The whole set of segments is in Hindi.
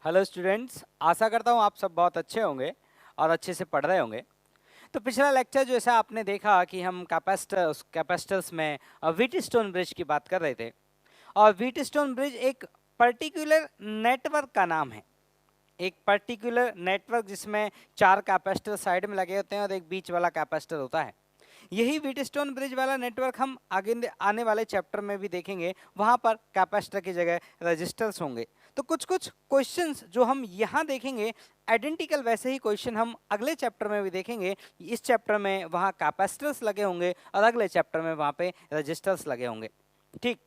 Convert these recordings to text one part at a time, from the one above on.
हेलो स्टूडेंट्स, आशा करता हूँ आप सब बहुत अच्छे होंगे और अच्छे से पढ़ रहे होंगे। तो पिछला लेक्चर जैसा आपने देखा कि हम कैपेसिटर्स में व्हीटस्टोन ब्रिज की बात कर रहे थे। और व्हीटस्टोन ब्रिज एक पर्टिकुलर नेटवर्क का नाम है। एक पर्टिकुलर नेटवर्क जिसमें 4 कैपेसिटर साइड में लगे होते हैं और एक बीच वाला कैपेसिटर होता है। यही व्हीटस्टोन ब्रिज वाला नेटवर्क हम आगे आने वाले चैप्टर में भी देखेंगे। वहां पर कैपेसिटर की जगह रजिस्टर्स होंगे। तो कुछ कुछ क्वेश्चंस जो हम यहाँ देखेंगे आइडेंटिकल वैसे ही क्वेश्चन हम अगले चैप्टर में भी देखेंगे। इस चैप्टर में वहाँ कैपेसिटर्स लगे होंगे और अगले चैप्टर में वहाँ पे रजिस्टर्स लगे होंगे। ठीक,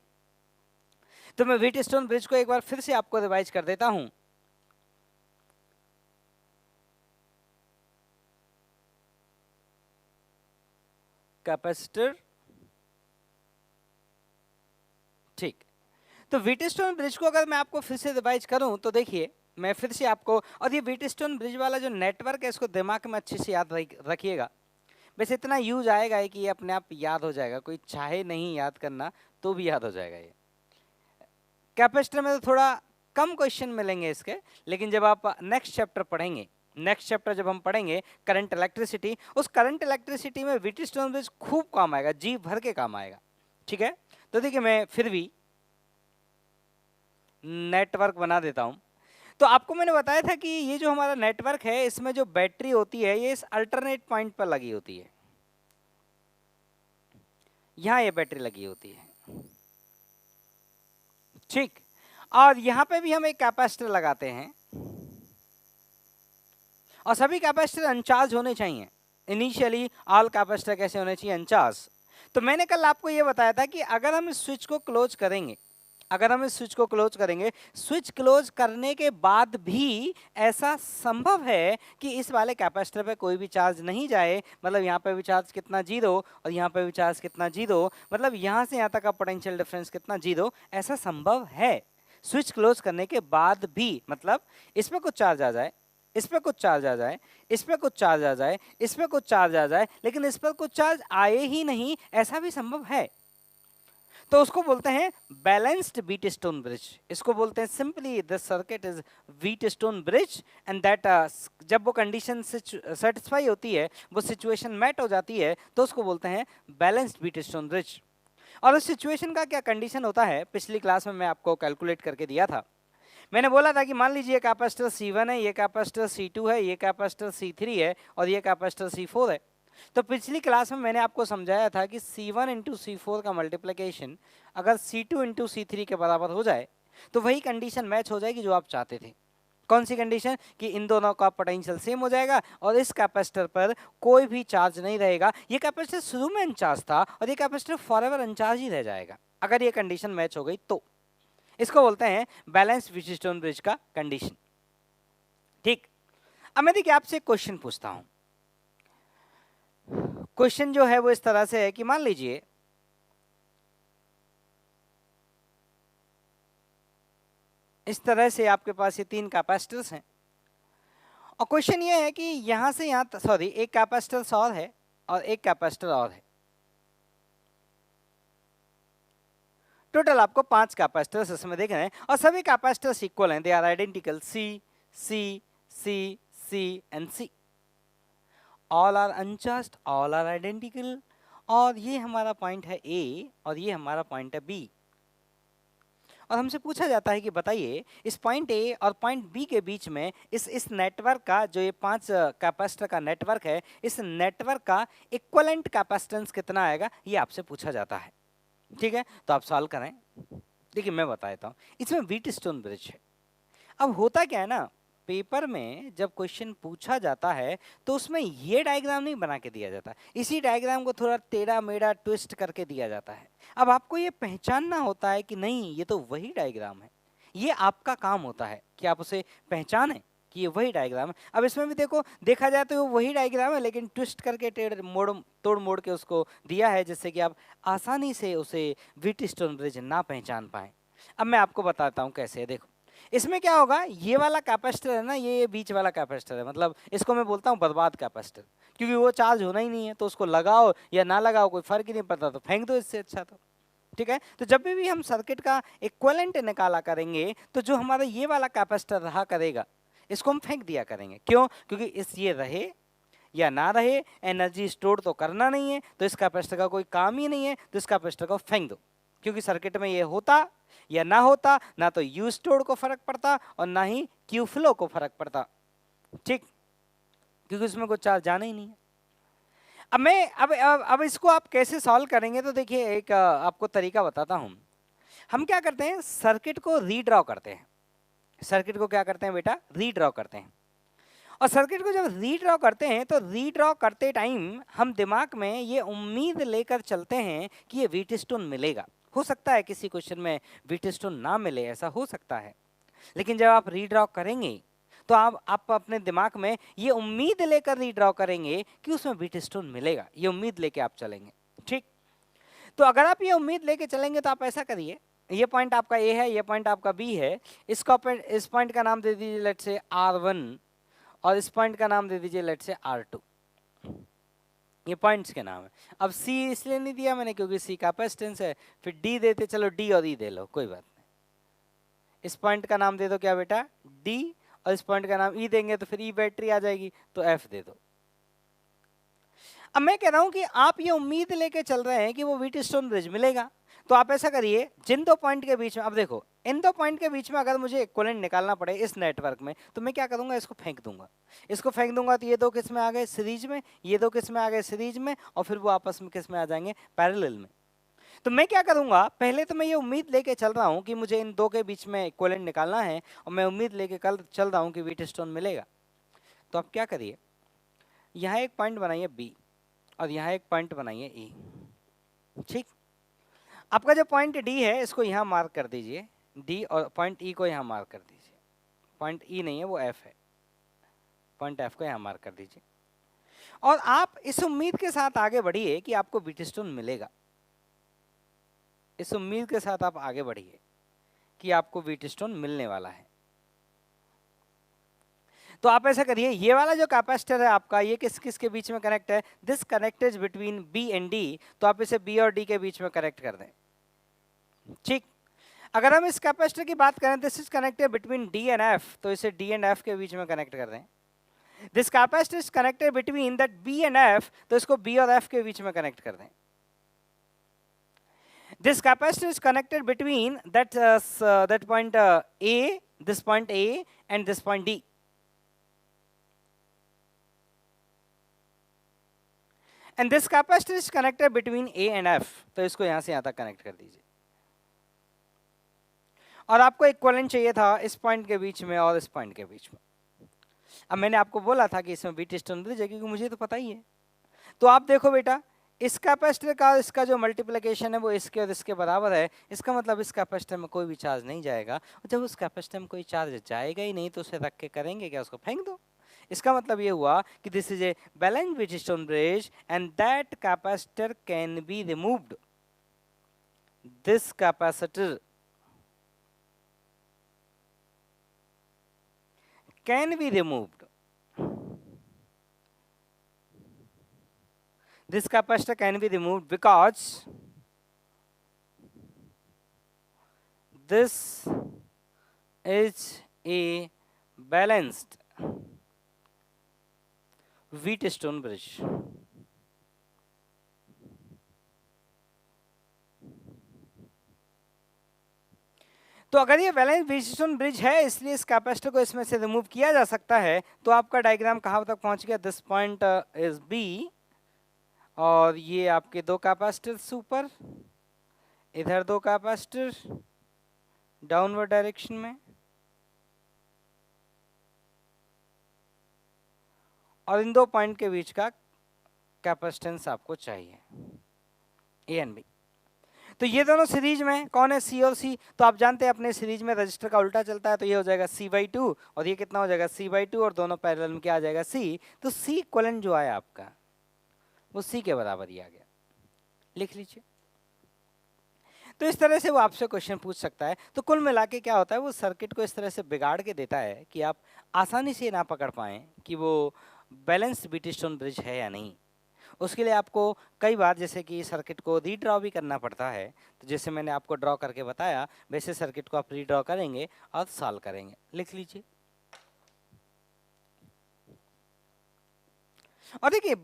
तो मैं व्हीटस्टोन ब्रिज को एक बार फिर से आपको रिवाइज कर देता हूँ। कैपेसिटर, ठीक। तो व्हीटस्टोन ब्रिज को अगर मैं आपको फिर से रिवाइज करूं तो देखिए, मैं फिर से आपको, और ये व्हीटस्टोन ब्रिज वाला जो नेटवर्क है इसको दिमाग में अच्छे से याद रखिएगा। बस इतना यूज आएगा कि ये अपने आप याद हो जाएगा, कोई चाहे नहीं याद करना तो भी याद हो जाएगा। ये कैपेसिटर में तो थोड़ा कम क्वेश्चन मिलेंगे इसके, लेकिन जब आप नेक्स्ट चैप्टर पढ़ेंगे, नेक्स्ट चैप्टर जब हम पढ़ेंगे करंट इलेक्ट्रिसिटी, उस करंट इलेक्ट्रिसिटी में व्हीटस्टोन ब्रिज खूब काम आएगा, जी भर के काम आएगा। ठीक है, तो देखिए मैं फिर भी नेटवर्क बना देता हूं। तो आपको मैंने बताया था कि ये जो हमारा नेटवर्क है इसमें जो बैटरी होती है ये इस अल्टरनेट पॉइंट पर लगी होती है। यहां ये बैटरी लगी होती है, ठीक। और यहां पे भी हम एक कैपेसिटर लगाते हैं और सभी कैपेसिटर अनचार्ज होने चाहिए। इनिशियली ऑल कैपेसिटर कैसे होने चाहिए? अनचार्ज। तो मैंने कल आपको ये बताया था कि अगर हम इस स्विच को क्लोज करेंगे, अगर हम इस स्विच को क्लोज करेंगे, स्विच क्लोज करने के बाद भी ऐसा संभव है कि इस वाले कैपेसिटर पे कोई भी चार्ज नहीं जाए। मतलब यहाँ पे भी चार्ज कितना? 0, और यहाँ पे भी चार्ज कितना? 0। मतलब यहाँ से यहाँ तक का पोटेंशियल डिफरेंस कितना? 0। ऐसा संभव है स्विच क्लोज करने के बाद भी। मतलब इस पे कुछ चार्ज आ जाए, इस पे कुछ चार्ज आ जाए, इस पे कुछ चार्ज आ जाए, इस पे कुछ चार्ज आ जाए, लेकिन इस पर कुछ चार्ज आए ही नहीं, ऐसा भी संभव है। तो उसको बोलते हैं बैलेंस्ड व्हीटस्टोन ब्रिज। इसको बोलते हैं simply this circuit is Wheatstone bridge, and that जब वो कंडीशन सेटिस्फाई होती है, वो सिचुएशन मैट हो जाती है, तो उसको बोलते हैं बैलेंस्ड व्हीटस्टोन ब्रिज। और उस सिचुएशन का क्या कंडीशन होता है, पिछली क्लास में मैं आपको कैलकुलेट करके दिया था। मैंने बोला था कि मान लीजिए कैपेसिटर C1 है, ये कैपेसिटर C2 है, ये कैपेसिटर C3 है और ये कैपेसिटर C4 है। तो पिछली क्लास में मैंने आपको समझाया था कि C1 इंटू C4 का मल्टीप्लिकेशन अगर C2 इंटू C3 के बराबर हो जाए तो वही कंडीशन मैच हो जाएगी जो आप चाहते थे। कौन सी कंडीशन? कि इन दोनों का पोटेंशियल सेम हो जाएगा और इस कैपेसिटर पर कोई भी चार्ज नहीं रहेगा। ये कैपेसिटर शुरू में अनचार्ज था और ये कैपेसिटर फॉरएवर अनचार्ज ही रह जाएगा अगर ये कंडीशन मैच हो गई तो। इसको बोलते हैं बैलेंस व्हीटस्टोन ब्रिज का कंडीशन। ठीक, अब मैं देखिए आपसे एक क्वेश्चन पूछता हूं। क्वेश्चन जो है वो इस तरह से है कि मान लीजिए इस तरह से आपके पास ये 3 कैपेसिटर्स हैं और क्वेश्चन ये है कि यहां से यहां, सॉरी, एक कैपेसिटर और है और एक कैपेसिटर और है। टोटल आपको 5 कैपेसिटर्स इसमें देख रहे हैं और सभी कैपेसिटर्स इक्वल हैं, they are identical, C C C C and C. All are uncharged, all are identical. और ये हमारा पॉइंट है ए और ये हमारा पॉइंट है बी। और हमसे पूछा जाता है कि बताइए इस पॉइंट ए और पॉइंट बी के बीच में इस नेटवर्क का, जो ये 5 कैपेसिटर का नेटवर्क है, इस नेटवर्क का इक्विवेलेंट कैपेसिटेंस कितना आएगा, ये आपसे पूछा जाता है। ठीक है, तो आप सॉल्व करें। देखिए मैं बताता हूँ, इसमें व्हीटस्टोन ब्रिज है। अब होता क्या है ना, पेपर में जब क्वेश्चन पूछा जाता है तो उसमें ये डायग्राम नहीं बना के दिया जाता, इसी डायग्राम को थोड़ा टेढ़ा मेढ़ा ट्विस्ट करके दिया जाता है। अब आपको ये पहचानना होता है कि नहीं ये तो वही डायग्राम है। ये आपका काम होता है कि आप उसे पहचानें कि ये वही डायग्राम है। अब इसमें भी देखो, देखा जाए तो वही डायग्राम है लेकिन ट्विस्ट करके टेढ़ मोड़ तोड़ मोड़ के उसको दिया है, जिससे कि आप आसानी से उसे व्हीटस्टोन ब्रिज ना पहचान पाए। अब मैं आपको बताता हूँ कैसे है। देखो इसमें क्या होगा, ये वाला कैपेसिटर है ना, ये बीच वाला कैपेसिटर है, मतलब इसको मैं बोलता हूँ बर्बाद कैपेसिटर, क्योंकि वो चार्ज होना ही नहीं है, तो उसको लगाओ या ना लगाओ कोई फर्क ही नहीं पड़ता, तो फेंक दो इससे अच्छा। तो ठीक है। तो जब भी हम सर्किट का इक्विवेलेंट निकाला करेंगे तो जो हमारा ये वाला कैपेसिटर रहा करेगा इसको हम फेंक दिया करेंगे। क्यों? क्योंकि इस ये रहे या ना रहे, एनर्जी स्टोर तो करना नहीं है, तो इस कैपेसिटर का कोई काम ही नहीं है, तो इस कैपेसिटर को फेंक दो। क्योंकि सर्किट में ये होता या ना होता, ना तो यू स्टोर को फर्क पड़ता और ना ही क्यू फ्लो को फर्क पड़ता, ठीक, क्योंकि उसमें कुछ चार्ज जाना ही नहीं है। अब मैं अब इसको आप कैसे सॉल्व करेंगे, तो देखिए एक आपको तरीका बताता हूं। हम क्या करते हैं, सर्किट को रीड्रॉ करते हैं। सर्किट को क्या करते हैं बेटा, रीड्रॉ करते हैं। और सर्किट को जब रीड्रॉ करते हैं तो रीड्रॉ करते टाइम हम दिमाग में ये उम्मीद लेकर चलते हैं कि ये व्हीटस्टोन मिलेगा। हो सकता है किसी क्वेश्चन में व्हीटस्टोन ना मिले, ऐसा हो सकता है, लेकिन जब आप रीड्रॉ करेंगे तो आप अपने दिमाग में ये उम्मीद लेकर रीड्रॉ करेंगे कि उसमें व्हीटस्टोन मिलेगा, ये उम्मीद लेके आप चलेंगे, ठीक। तो अगर आप ये उम्मीद लेके चलेंगे तो आप ऐसा करिए, ये पॉइंट आपका ए है, ये पॉइंट आपका बी है, इस पॉइंट का नाम दे दीजिए लेट्स से R1 और इस पॉइंट का नाम दे दीजिए लेट्स से R2। ये पॉइंट्स के नाम है। अब C इसलिए नहीं दिया मैंने क्योंकि C कैपेसिटेंस है, फिर D देते, चलो D और E दे लो, कोई बात नहीं। इस पॉइंट का नाम दे दो क्या बेटा, D, और इस पॉइंट का नाम E देंगे तो फिर E बैटरी आ जाएगी, तो F दे दो। अब मैं कह रहा हूं कि आप ये उम्मीद लेके चल रहे हैं कि वो व्हीटस्टोन ब्रिज मिलेगा, तो आप ऐसा करिए, जिन दो पॉइंट के बीच में, अब देखो इन दो पॉइंट के बीच में अगर मुझे इक्विवेलेंट निकालना पड़े इस नेटवर्क में, तो मैं क्या करूंगा, इसको फेंक दूंगा। इसको फेंक दूंगा तो ये दो किस में आ गए, सीरीज में, ये दो किस में आ गए, सीरीज में, और फिर वो आपस में किस में आ जाएंगे, पैरेलल में। तो मैं क्या करूंगा, पहले तो मैं ये उम्मीद लेके चल रहा हूं कि मुझे इन दो के बीच में इक्विवेलेंट निकालना है, और मैं उम्मीद लेके चल रहा हूं कि व्हीटस्टोन मिलेगा। तो आप क्या करिए, यहाँ एक पॉइंट बनाइए B और यहाँ एक पॉइंट बनाइए E, ठीक। आपका जो पॉइंट D है इसको यहाँ मार्क कर दीजिए, D, और पॉइंट E को यहाँ मार्क कर दीजिए। पॉइंट E नहीं है, वो F है, पॉइंट F को यहाँ मार्क कर दीजिए। और आप इस उम्मीद के साथ आगे बढ़िए कि आपको व्हीटस्टोन मिलेगा। इस उम्मीद के साथ आप आगे बढ़िए कि आपको व्हीटस्टोन मिलने वाला है। तो आप ऐसा करिए, ये वाला जो कैपेसिटर है आपका, ये किस किस के बीच में कनेक्ट है, this connected between B and D, तो आप इसे B और D के बीच में कनेक्ट कर दें, ठीक। अगर हम इस कैपेसिटर की बात करें, this is connected between D and F, तो इसे D एंड F के बीच में कनेक्ट कर दें। This capacitor is connected between that B and F, तो इसको B और F के बीच में कनेक्ट कर दें। This capacitor is connected between that point A, this point A and this point D। And this capacitor is connected between A and F, तो इसको यहां से यहां तक कनेक्ट कर दीजिए। और आपको इक्विवेलेंट चाहिए था इस पॉइंट के बीच में और इस पॉइंट के बीच में। अब मैंने आपको बोला था कि इसमें व्हीटस्टोन ब्रिज है, क्योंकि मुझे तो पता ही है। तो आप देखो बेटा, इस कैपेसिटर का इसका जो मल्टीप्लिकेशन है वो इसके और इसके बराबर है, इसका मतलब इस कैपेसिटर में कोई भी चार्ज नहीं जाएगा। और जब उस कैपेसिटर में कोई चार्ज जाएगा ही नहीं तो उसे रख के करेंगे क्या, उसको फेंक दो। इसका मतलब ये हुआ कि this is a balanced Wheatstone bridge and that capacitor can be removed. This capacitor can be removed. This capacitor can be removed because this is a balanced Wheatstone bridge. तो अगर ये बैलेंस व्हीटस्टोन ब्रिज है इसलिए इस कैपेसिटर को इसमें से रिमूव किया जा सकता है। तो आपका डायग्राम कहाँ तक पहुंच गया, दिस पॉइंट इज B, और ये आपके दो कैपेसिटर्स ऊपर, इधर दो कैपेसिटर डाउनवर्ड डायरेक्शन में, और इन दो पॉइंट के बीच का कैपेसिटेंस आपको चाहिए A एंड B। तो ये दोनों सीरीज में कौन है, C और C। तो आप जानते हैं अपने सीरीज में रजिस्टर का उल्टा चलता है, तो ये हो जाएगा C/2 और ये कितना हो जाएगा C/2, और दोनों पैरेलल में क्या आ जाएगा C। तो C इक्विवेलेंट जो आया आपका वो C के बराबर ही आ गया, लिख लीजिए। तो इस तरह से वो आपसे क्वेश्चन पूछ सकता है। तो कुल मिला के क्या होता है, वो सर्किट को इस तरह से बिगाड़ के देता है कि आप आसानी से ना पकड़ पाएं कि वो बैलेंस्ड व्हीटस्टोन ब्रिज है या नहीं। उसके लिए आपको कई बार जैसे कि सर्किट को रीड्रॉ भी करना पड़ता है। तो जैसे मैंने आपको ड्रॉ करके बताया वैसे सर्किट को आप रीड्रॉ करेंगे और सॉल्व करेंगे। लिख लीजिए। और देखिए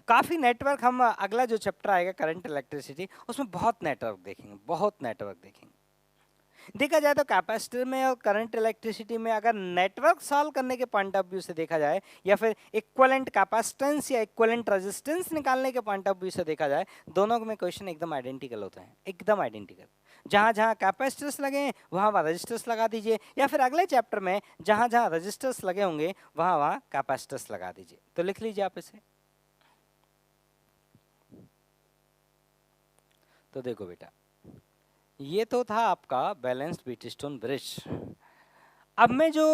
काफ़ी नेटवर्क, हम अगला जो चैप्टर आएगा करंट इलेक्ट्रिसिटी, उसमें बहुत नेटवर्क देखेंगे, बहुत नेटवर्क देखेंगे। देखा जाए तो कैपेसिटर में और करंट इलेक्ट्रिसिटी में अगर नेटवर्क सॉल्व करने के पॉइंट ऑफ व्यू से देखा जाए या फिर इक्विवेलेंट कैपेसिटेंस या इक्विवेलेंट रेजिस्टेंस निकालने के पॉइंट ऑफ व्यू से देखा जाए, दोनों में क्वेश्चन एकदम आइडेंटिकल होते हैं, एकदम आइडेंटिकल। जहां जहां कैपेसिटर्स लगे हैं वहां वहां रजिस्टर्स लगा दीजिए, या फिर अगले चैप्टर में जहां जहां रजिस्टर्स लगे होंगे वहां वहां कैपेसिटर्स लगा दीजिए। तो लिख लीजिए आप इसे। तो देखो बेटा, ये तो था आपका बैलेंस्ड व्हीटस्टोन ब्रिज। अब मैं जो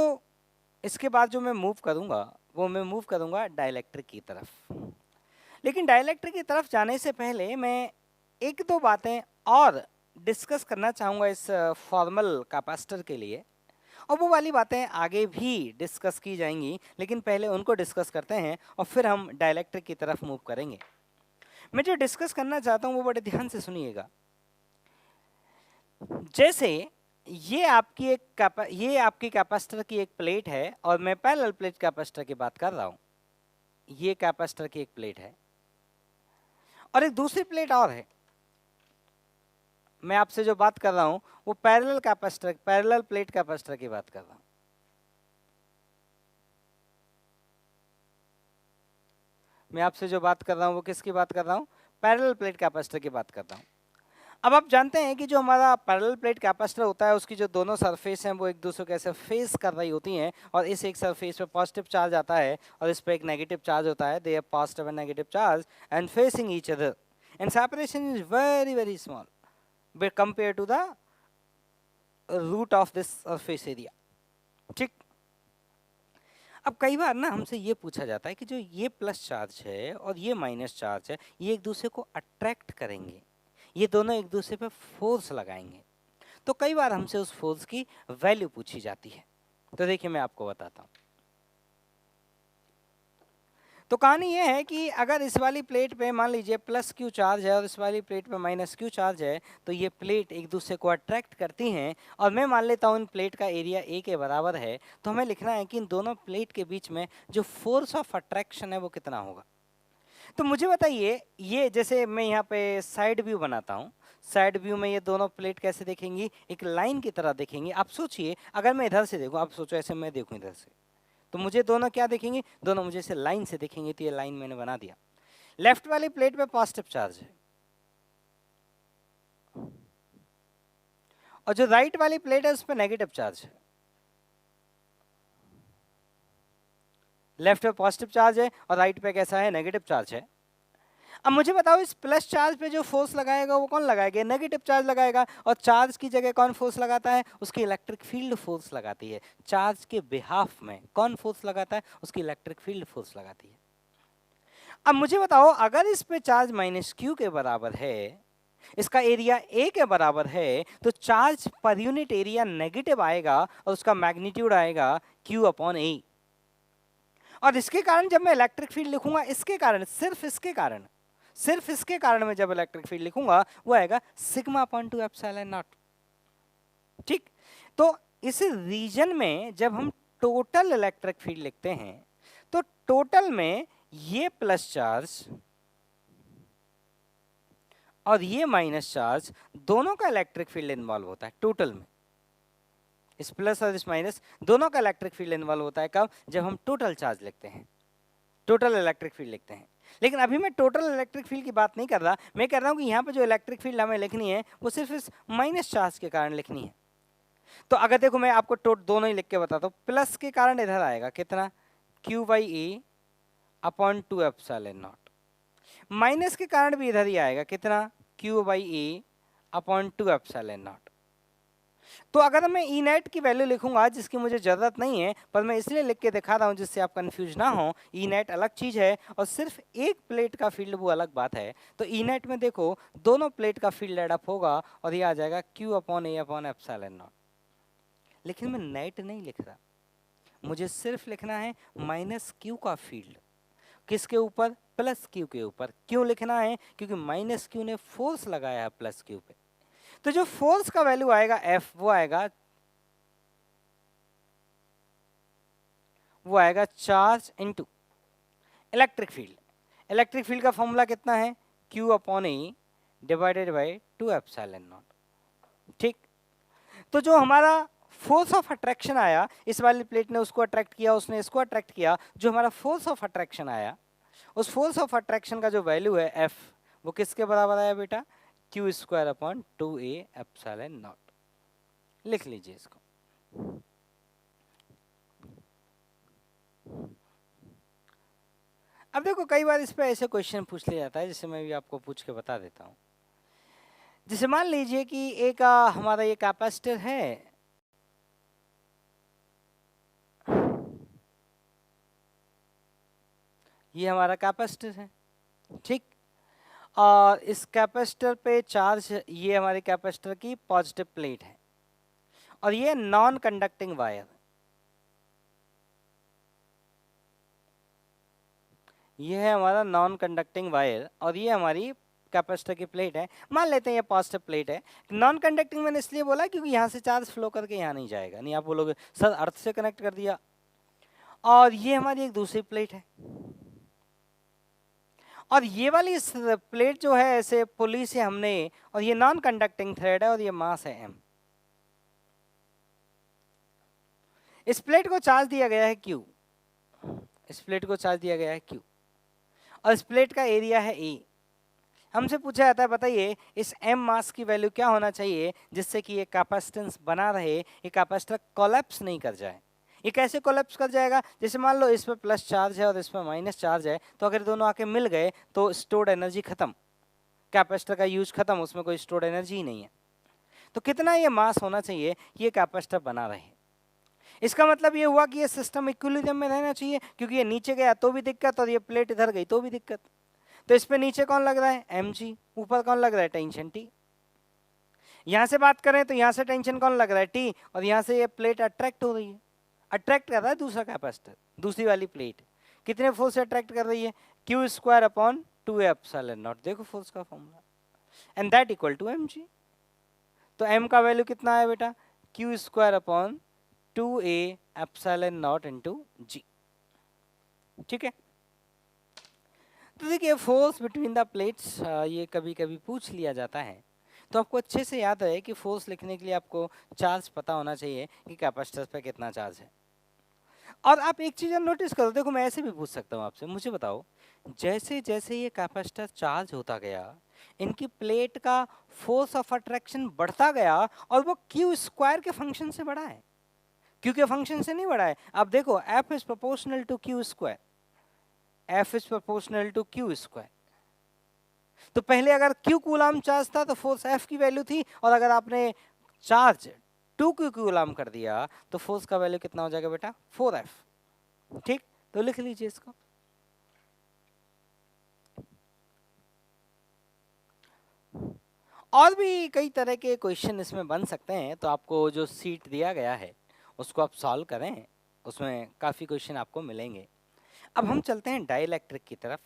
इसके बाद जो मैं मूव करूंगा वो मैं मूव करूंगा डाइलेक्ट्रिक की तरफ। लेकिन डाइलेक्ट्रिक की तरफ जाने से पहले मैं एक दो बातें और डिस्कस करना चाहूंगा इस फॉर्मल कैपेसिटर के लिए, और वो वाली बातें आगे भी डिस्कस की जाएंगी, लेकिन पहले उनको डिस्कस करते हैं और फिर हम डाइलेक्ट्रिक की तरफ मूव करेंगे। मैं जो डिस्कस करना चाहता हूं वो बड़े ध्यान से सुनिएगा। जैसे ये आपकी कैपेसिटर की एक प्लेट है और मैं पैरेलल प्लेट कैपेसिटर की बात कर रहा हूं। ये कैपेसिटर की एक प्लेट है और एक दूसरी प्लेट और है। मैं आपसे जो बात कर रहा हूं वो पैरेलल प्लेट कैपेसिटर की बात कर रहा हूं। मैं आपसे जो बात कर रहा हूं वो किसकी बात कर रहा हूं? पैरेलल प्लेट कैपेसिटर की बात कर रहा हूं। अब आप जानते हैं कि जो हमारा पैरेलल प्लेट कैपेसिटर होता है उसकी जो दोनों सरफेस हैं वो एक दूसरे को ऐसे फेस कर रही होती हैं, और इस एक सरफेस पे पॉजिटिव चार्ज आता है और इस पे एक नेगेटिव चार्ज होता है। They have positive and negative charge and facing each other and separation is very very small but compare to the root of this surface area. ठीक। अब कई बार ना हमसे ये पूछा जाता है कि जो ये प्लस चार्ज है और ये माइनस चार्ज है ये एक दूसरे को अट्रैक्ट करेंगे, ये दोनों एक दूसरे पे फोर्स लगाएंगे। तो कई बार हमसे उस फोर्स की वैल्यू पूछी जाती है। तो देखिए मैं आपको बताता हूं। तो कहानी ये है कि अगर इस वाली प्लेट पे मान लीजिए प्लस क्यू चार्ज है और इस वाली प्लेट पे माइनस क्यू चार्ज है, तो ये प्लेट एक दूसरे को अट्रैक्ट करती हैं, और मैं मान लेता हूँ इन प्लेट का एरिया ए के बराबर है। तो हमें लिखना है कि इन दोनों प्लेट के बीच में जो फोर्स ऑफ अट्रैक्शन है वो कितना होगा। तो मुझे बताइए, ये जैसे मैं यहाँ पे साइड व्यू बनाता हूँ, साइड व्यू में ये दोनों प्लेट कैसे देखेंगी? एक लाइन की तरह देखेंगी। आप सोचिए अगर मैं इधर से देखूँ, आप सोचो ऐसे मैं देखूँ इधर से, तो मुझे दोनों क्या देखेंगे? दोनों मुझे ऐसे लाइन से देखेंगे। तो ये लाइन मैंने बना दिया। लेफ्ट वाली प्लेट पे पॉजिटिव चार्ज है और जो राइट वाली प्लेट है उस पर नेगेटिव चार्ज है। लेफ्ट पे पॉजिटिव चार्ज है और राइट पे कैसा है? नेगेटिव चार्ज है। अब मुझे बताओ इस प्लस चार्ज पे जो फोर्स लगाएगा वो कौन लगाएगा? नेगेटिव चार्ज लगाएगा। और चार्ज की जगह कौन फोर्स लगाता है? उसकी इलेक्ट्रिक फील्ड फोर्स लगाती है। चार्ज के बिहाफ में कौन फोर्स लगाता है? उसकी इलेक्ट्रिक फील्ड फोर्स लगाती है। अब मुझे बताओ अगर इस पे चार्ज माइनस क्यू के बराबर है, इसका एरिया ए के बराबर है, तो charge per unit area negative आएगा और उसका मैग्नीट्यूड आएगा क्यू अपॉन ए। और इसके कारण जब मैं इलेक्ट्रिक फील्ड लिखूंगा, इसके कारण, सिर्फ इसके कारण मैं जब इलेक्ट्रिक फील्ड लिखूंगा वो आएगा sigma upon two epsilon not. ठीक। तो इस रीजन में जब हम टोटल इलेक्ट्रिक फील्ड लिखते हैं तो टोटल में ये प्लस चार्ज और ये माइनस चार्ज दोनों का इलेक्ट्रिक फील्ड इन्वॉल्व होता है टोटल में। इस प्लस और इस माइनस दोनों का इलेक्ट्रिक फील्ड इन्वॉल्व होता है कब? जब हम टोटल चार्ज लिखते हैं, टोटल इलेक्ट्रिक फील्ड लिखते हैं। लेकिन अभी मैं टोटल इलेक्ट्रिक फील्ड की बात नहीं कर रहा, मैं कह रहा हूं कि यहाँ पे जो इलेक्ट्रिक फील्ड हमें लिखनी है वो सिर्फ इस माइनस चार्ज के कारण लिखनी है। तो अगर देखो मैं आपको दोनों ही लिख के बताता हूँ। प्लस के कारण इधर आएगा कितना? Q by A upon two epsilon not. Minus के कारण भी इधर ही आएगा कितना? Q by A upon two epsilon not. तो अगर मैं ई नेट की वैल्यू लिखूंगा जिसकी मुझे जरूरत नहीं है, पर मैं इसलिए लिख के दिखा रहा हूं जिससे आप कंफ्यूज ना हो, ई नेट अलग चीज है और सिर्फ एक प्लेट का फील्ड वो अलग बात है। तो ई नेट में देखो दोनों प्लेट का फील्ड एडअप होगा और ये आ जाएगा Q upon A upon epsilon not. लेकिन मैं नेट नहीं लिख रहा, मुझे सिर्फ लिखना है माइनस क्यू का फील्ड। किसके ऊपर? प्लस क्यू के ऊपर। क्यों लिखना है? क्योंकि माइनस क्यू ने फोर्स लगाया है प्लस क्यू पे। तो जो फोर्स का वैल्यू आएगा F, वो आएगा charge into electric field. Electric field का फॉर्मूला कितना है? Q upon A divided by 2 epsilon not. ठीक, तो जो हमारा फोर्स ऑफ अट्रैक्शन आया, इस वाली प्लेट ने उसको अट्रैक्ट किया, उसने इसको अट्रैक्ट किया, जो हमारा फोर्स ऑफ अट्रैक्शन आया, उस फोर्स ऑफ अट्रैक्शन का जो वैल्यू है F, वो किसके बराबर आया बेटा? Q square upon 2a epsilon not. लिख लीजिए इसको। अब देखो कई बार इस पे ऐसे क्वेश्चन पूछ लिया जाता है, जिसे मैं भी आपको पूछ के बता देता हूँ। जैसे मान लीजिए कि एक हमारा ये कैपेसिटर है, ये हमारा कैपेसिटर है, ठीक, और इस कैपेसिटर पे चार्ज, ये हमारे कैपेसिटर की पॉजिटिव प्लेट है, और ये नॉन कंडक्टिंग वायर, ये है हमारा नॉन कंडक्टिंग वायर, और ये हमारी कैपेसिटर की प्लेट है। मान लेते हैं ये पॉजिटिव प्लेट है। नॉन कंडक्टिंग मैंने इसलिए बोला क्योंकि यहाँ से चार्ज फ्लो करके यहाँ नहीं जाएगा। नहीं आप बोलोगे सर अर्थ से कनेक्ट कर दिया। और ये हमारी एक दूसरी प्लेट है, और ये वाली प्लेट जो है ऐसे पुली से हमने, और ये नॉन कंडक्टिंग थ्रेड है, और ये मास है m। इस प्लेट को चार्ज दिया गया है Q, इस प्लेट को चार्ज दिया गया है Q, और इस प्लेट का एरिया है A। हमसे पूछा जाता है बताइए इस m मास की वैल्यू क्या होना चाहिए जिससे कि ये कैपेसिटेंस बना रहे, ये कैपेसिटर कोलैप्स नहीं कर जाए। ये कैसे कोलैप्स कर जाएगा? जैसे मान लो इस पर प्लस चार्ज है और इस पर माइनस चार्ज है, तो अगर दोनों आके मिल गए तो स्टोर्ड एनर्जी खत्म, कैपेसिटर का यूज खत्म, उसमें कोई स्टोर्ड एनर्जी ही नहीं है। तो कितना ये मास होना चाहिए ये कैपेसिटर बना रहे? इसका मतलब ये हुआ कि ये सिस्टम इक्विलिब्रियम में रहना चाहिए, क्योंकि ये नीचे गया तो भी दिक्कत, और ये प्लेट इधर गई तो भी दिक्कत। तो इस पे नीचे कौन लग रहा है? mg, ऊपर कौन लग रहा है? Tension T। यहां से बात करें तो यहां से टेंशन कौन लग रहा है? T, और यहां से ये प्लेट अट्रैक्ट हो रही है, अट्रैक्ट कर रहा है दूसरा कैपेसिटर, दूसरी वाली प्लेट कितने फोर्स से अट्रैक्ट कर रही है? Q square upon 2 epsilon not. देखो फोर्स का formula, and that equal to mg। तो m का वैल्यू कितना है बेटा? Q square upon 2a epsilon not into g। ठीक है, तो देखिए फोर्स बिटवीन द प्लेट्स ये कभी कभी पूछ लिया जाता है, तो आपको अच्छे से याद रहे कि फोर्स लिखने के लिए आपको चार्ज पता होना चाहिए कि कैपेसिटर पे कितना चार्ज है। और आप एक चीज़ नोटिस करो, देखो मैं ऐसे भी पूछ सकता हूँ आपसे, मुझे बताओ जैसे जैसे ये कैपेसिटर चार्ज होता गया, इनकी प्लेट का फोर्स ऑफ अट्रैक्शन बढ़ता गया, और वो क्यू स्क्वायर के फंक्शन से बढ़ा है, क्यू के फंक्शन से नहीं बढ़ा है। अब देखो F is proportional to Q square, F is proportional to Q square. तो पहले अगर Q कूलाम चार्ज था तो फोर्स F की वैल्यू थी, और अगर आपने चार्ज 2Q कूलाम कर दिया तो फोर्स का वैल्यू कितना हो जाएगा बेटा? 4F। ठीक, तो लिख लीजिए इसको। और भी कई तरह के क्वेश्चन इसमें बन सकते हैं, तो आपको जो सीट दिया गया है उसको आप सॉल्व करें, उसमें काफ़ी क्वेश्चन आपको मिलेंगे। अब हम चलते हैं डाइलेक्ट्रिक की तरफ,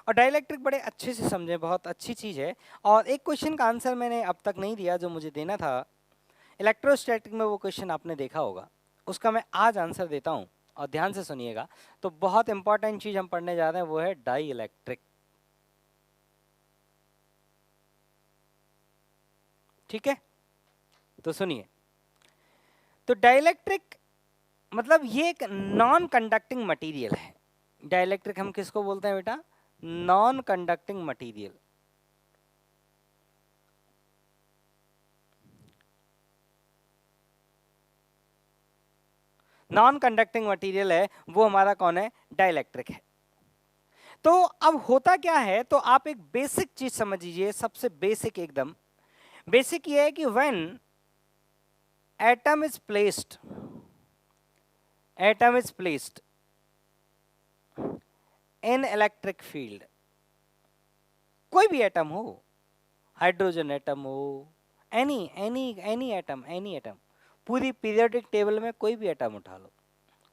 और डाइलेक्ट्रिक बड़े अच्छे से समझें, बहुत अच्छी चीज़ है। और एक क्वेश्चन का आंसर मैंने अब तक नहीं दिया जो मुझे देना था, इलेक्ट्रोस्टैटिक में वो क्वेश्चन आपने देखा होगा, उसका मैं आज आंसर देता हूँ, और ध्यान से सुनिएगा। तो बहुत इंपॉर्टेंट चीज़ हम पढ़ने जा रहे हैं, वो है डाइलेक्ट्रिक। ठीक है, तो सुनिए। तो डाइलेक्ट्रिक मतलब ये एक नॉन कंडक्टिंग मटेरियल है। डाइलेक्ट्रिक हम किसको बोलते हैं बेटा? Non conducting material. Non conducting material है वो हमारा कौन है? डाइलेक्ट्रिक है। तो अब होता क्या है, तो आप एक बेसिक चीज समझ लीजिए, सबसे बेसिक, एकदम बेसिक ये है कि when atom is placed in electric field, कोई भी एटम हो, हाइड्रोजन एटम हो, एनी एटम, पूरी पीरियोडिक टेबल में कोई भी एटम उठा लो,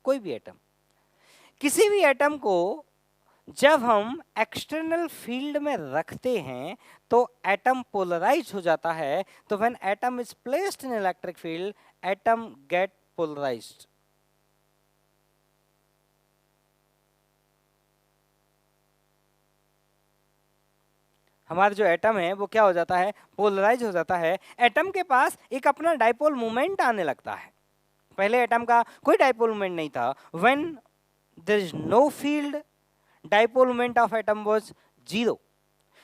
कोई भी एटम, किसी भी एटम को जब हम एक्सटर्नल फील्ड में रखते हैं तो एटम पोलराइज हो जाता है, तो when atom is placed in electric field atom get polarized. हमारा जो एटम है वो क्या हो जाता है, पोलराइज हो जाता है। एटम के पास एक अपना डाइपोल मोमेंट आने लगता है। पहले एटम का कोई डाइपोल मोमेंट नहीं था। When there is no field, dipole moment of atom was 0।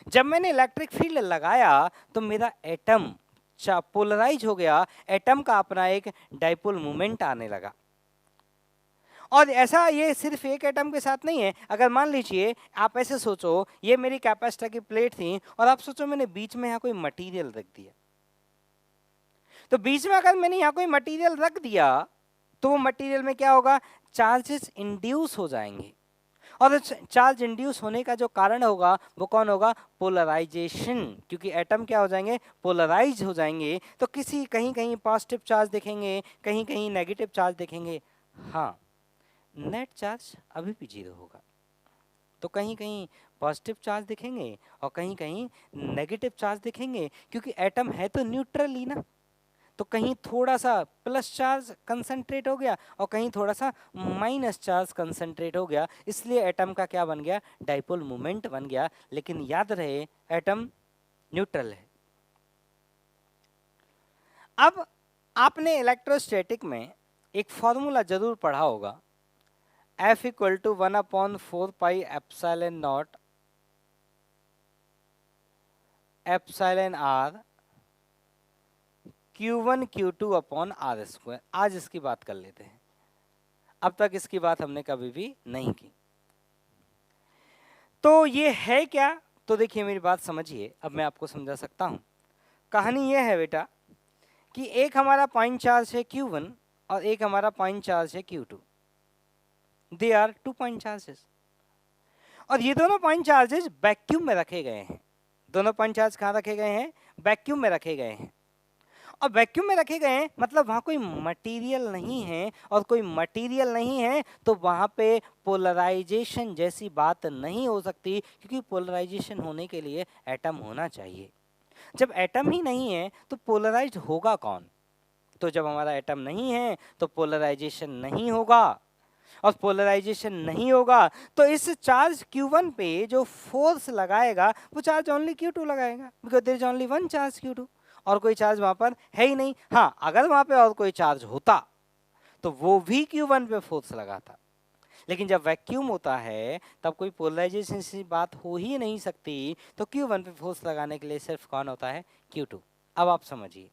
जब मैंने इलेक्ट्रिक फील्ड लगाया तो मेरा एटम पोलराइज हो गया, एटम का अपना एक डाइपोल मोमेंट आने लगा। और ऐसा ये सिर्फ एक एटम के साथ नहीं है। अगर मान लीजिए आप ऐसे सोचो, ये मेरी कैपेसिटर की प्लेट थी और आप सोचो मैंने बीच में यहाँ कोई मटेरियल रख दिया, तो बीच में अगर मैंने यहाँ कोई मटेरियल रख दिया तो वो मटेरियल में क्या होगा, चार्जेस इंड्यूस हो जाएंगे। और चार्ज इंड्यूस होने का जो कारण होगा वो कौन होगा, पोलराइजेशन। क्योंकि एटम क्या हो जाएंगे, पोलराइज हो जाएंगे। तो किसी कहीं कहीं पॉजिटिव चार्ज दिखेंगे, कहीं कहीं नेगेटिव चार्ज दिखेंगे। हाँ, नेट चार्ज अभी भी 0 होगा। तो कहीं कहीं पॉजिटिव चार्ज दिखेंगे और कहीं कहीं नेगेटिव चार्ज दिखेंगे, क्योंकि एटम है तो न्यूट्रल ही ना। तो कहीं थोड़ा सा प्लस चार्ज कंसंट्रेट हो गया और कहीं थोड़ा सा माइनस चार्ज कंसंट्रेट हो गया, इसलिए एटम का क्या बन गया, डाइपोल मोमेंट बन गया। लेकिन याद रहे एटम न्यूट्रल है। अब आपने इलेक्ट्रोस्टैटिक में एक फॉर्मूला जरूर पढ़ा होगा, F equal to 1/4 pi epsilon not epsilon r Q1 Q2 upon r square. आज इसकी बात कर लेते हैं, अब तक इसकी बात हमने कभी भी नहीं की। तो ये है क्या, तो देखिए मेरी बात समझिए, अब मैं आपको समझा सकता हूं। कहानी ये है बेटा कि एक हमारा पॉइंट चार्ज है Q1 और एक हमारा पॉइंट चार्ज है Q2। They are 2 point charges और ये दोनों पॉइंट चार्जेस वैक्यूम में रखे गए हैं। दोनों पॉइंट चार्ज कहाँ रखे गए हैं, वैक्यूम में रखे गए हैं। और वैक्यूम में रखे गए हैं मतलब वहां कोई मटेरियल नहीं है, और कोई मटेरियल नहीं है तो वहां पे पोलराइजेशन जैसी बात नहीं हो सकती, क्योंकि पोलराइजेशन होने के लिए एटम होना चाहिए। जब एटम ही नहीं है तो पोलराइज्ड होगा कौन। तो जब हमारा एटम नहीं है तो पोलराइजेशन नहीं होगा, और पोलराइजेशन नहीं होगा तो इस चार्ज Q1 पे जो फोर्स लगाएगा वो चार्ज ओनली Q2 लगाएगा, because there is only one charge Q2 और कोई चार्ज वहां पर है ही नहीं। हाँ, अगर वहां पे और कोई चार्ज होता तो वो भी Q1 पे फोर्स लगाता, लेकिन जब वैक्यूम होता है तब कोई पोलराइजेशन की बात हो ही नहीं सकती। तो Q1 पे फोर्स लगाने के लिए सिर्फ कौन होता है, Q2। अब आप समझिए,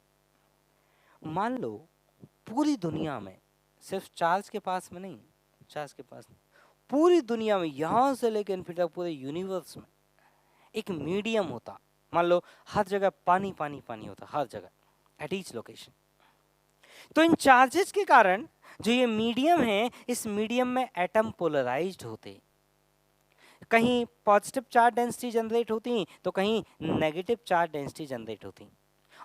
मान लो पूरी दुनिया में सिर्फ चार्ज के पास में नहीं, चार्ज के पास नहीं, पूरी दुनिया में यहां से लेकर इन्फिनिटी तक पूरे यूनिवर्स में एक मीडियम होता। मान लो हर जगह पानी पानी पानी होता, हर जगह एट ईच लोकेशन। तो इन चार्जेस के कारण जो ये मीडियम है, इस मीडियम में एटम पोलराइज्ड होते, कहीं पॉजिटिव चार्ज डेंसिटी जनरेट होती तो कहीं नेगेटिव चार्ज डेंसिटी जनरेट होती।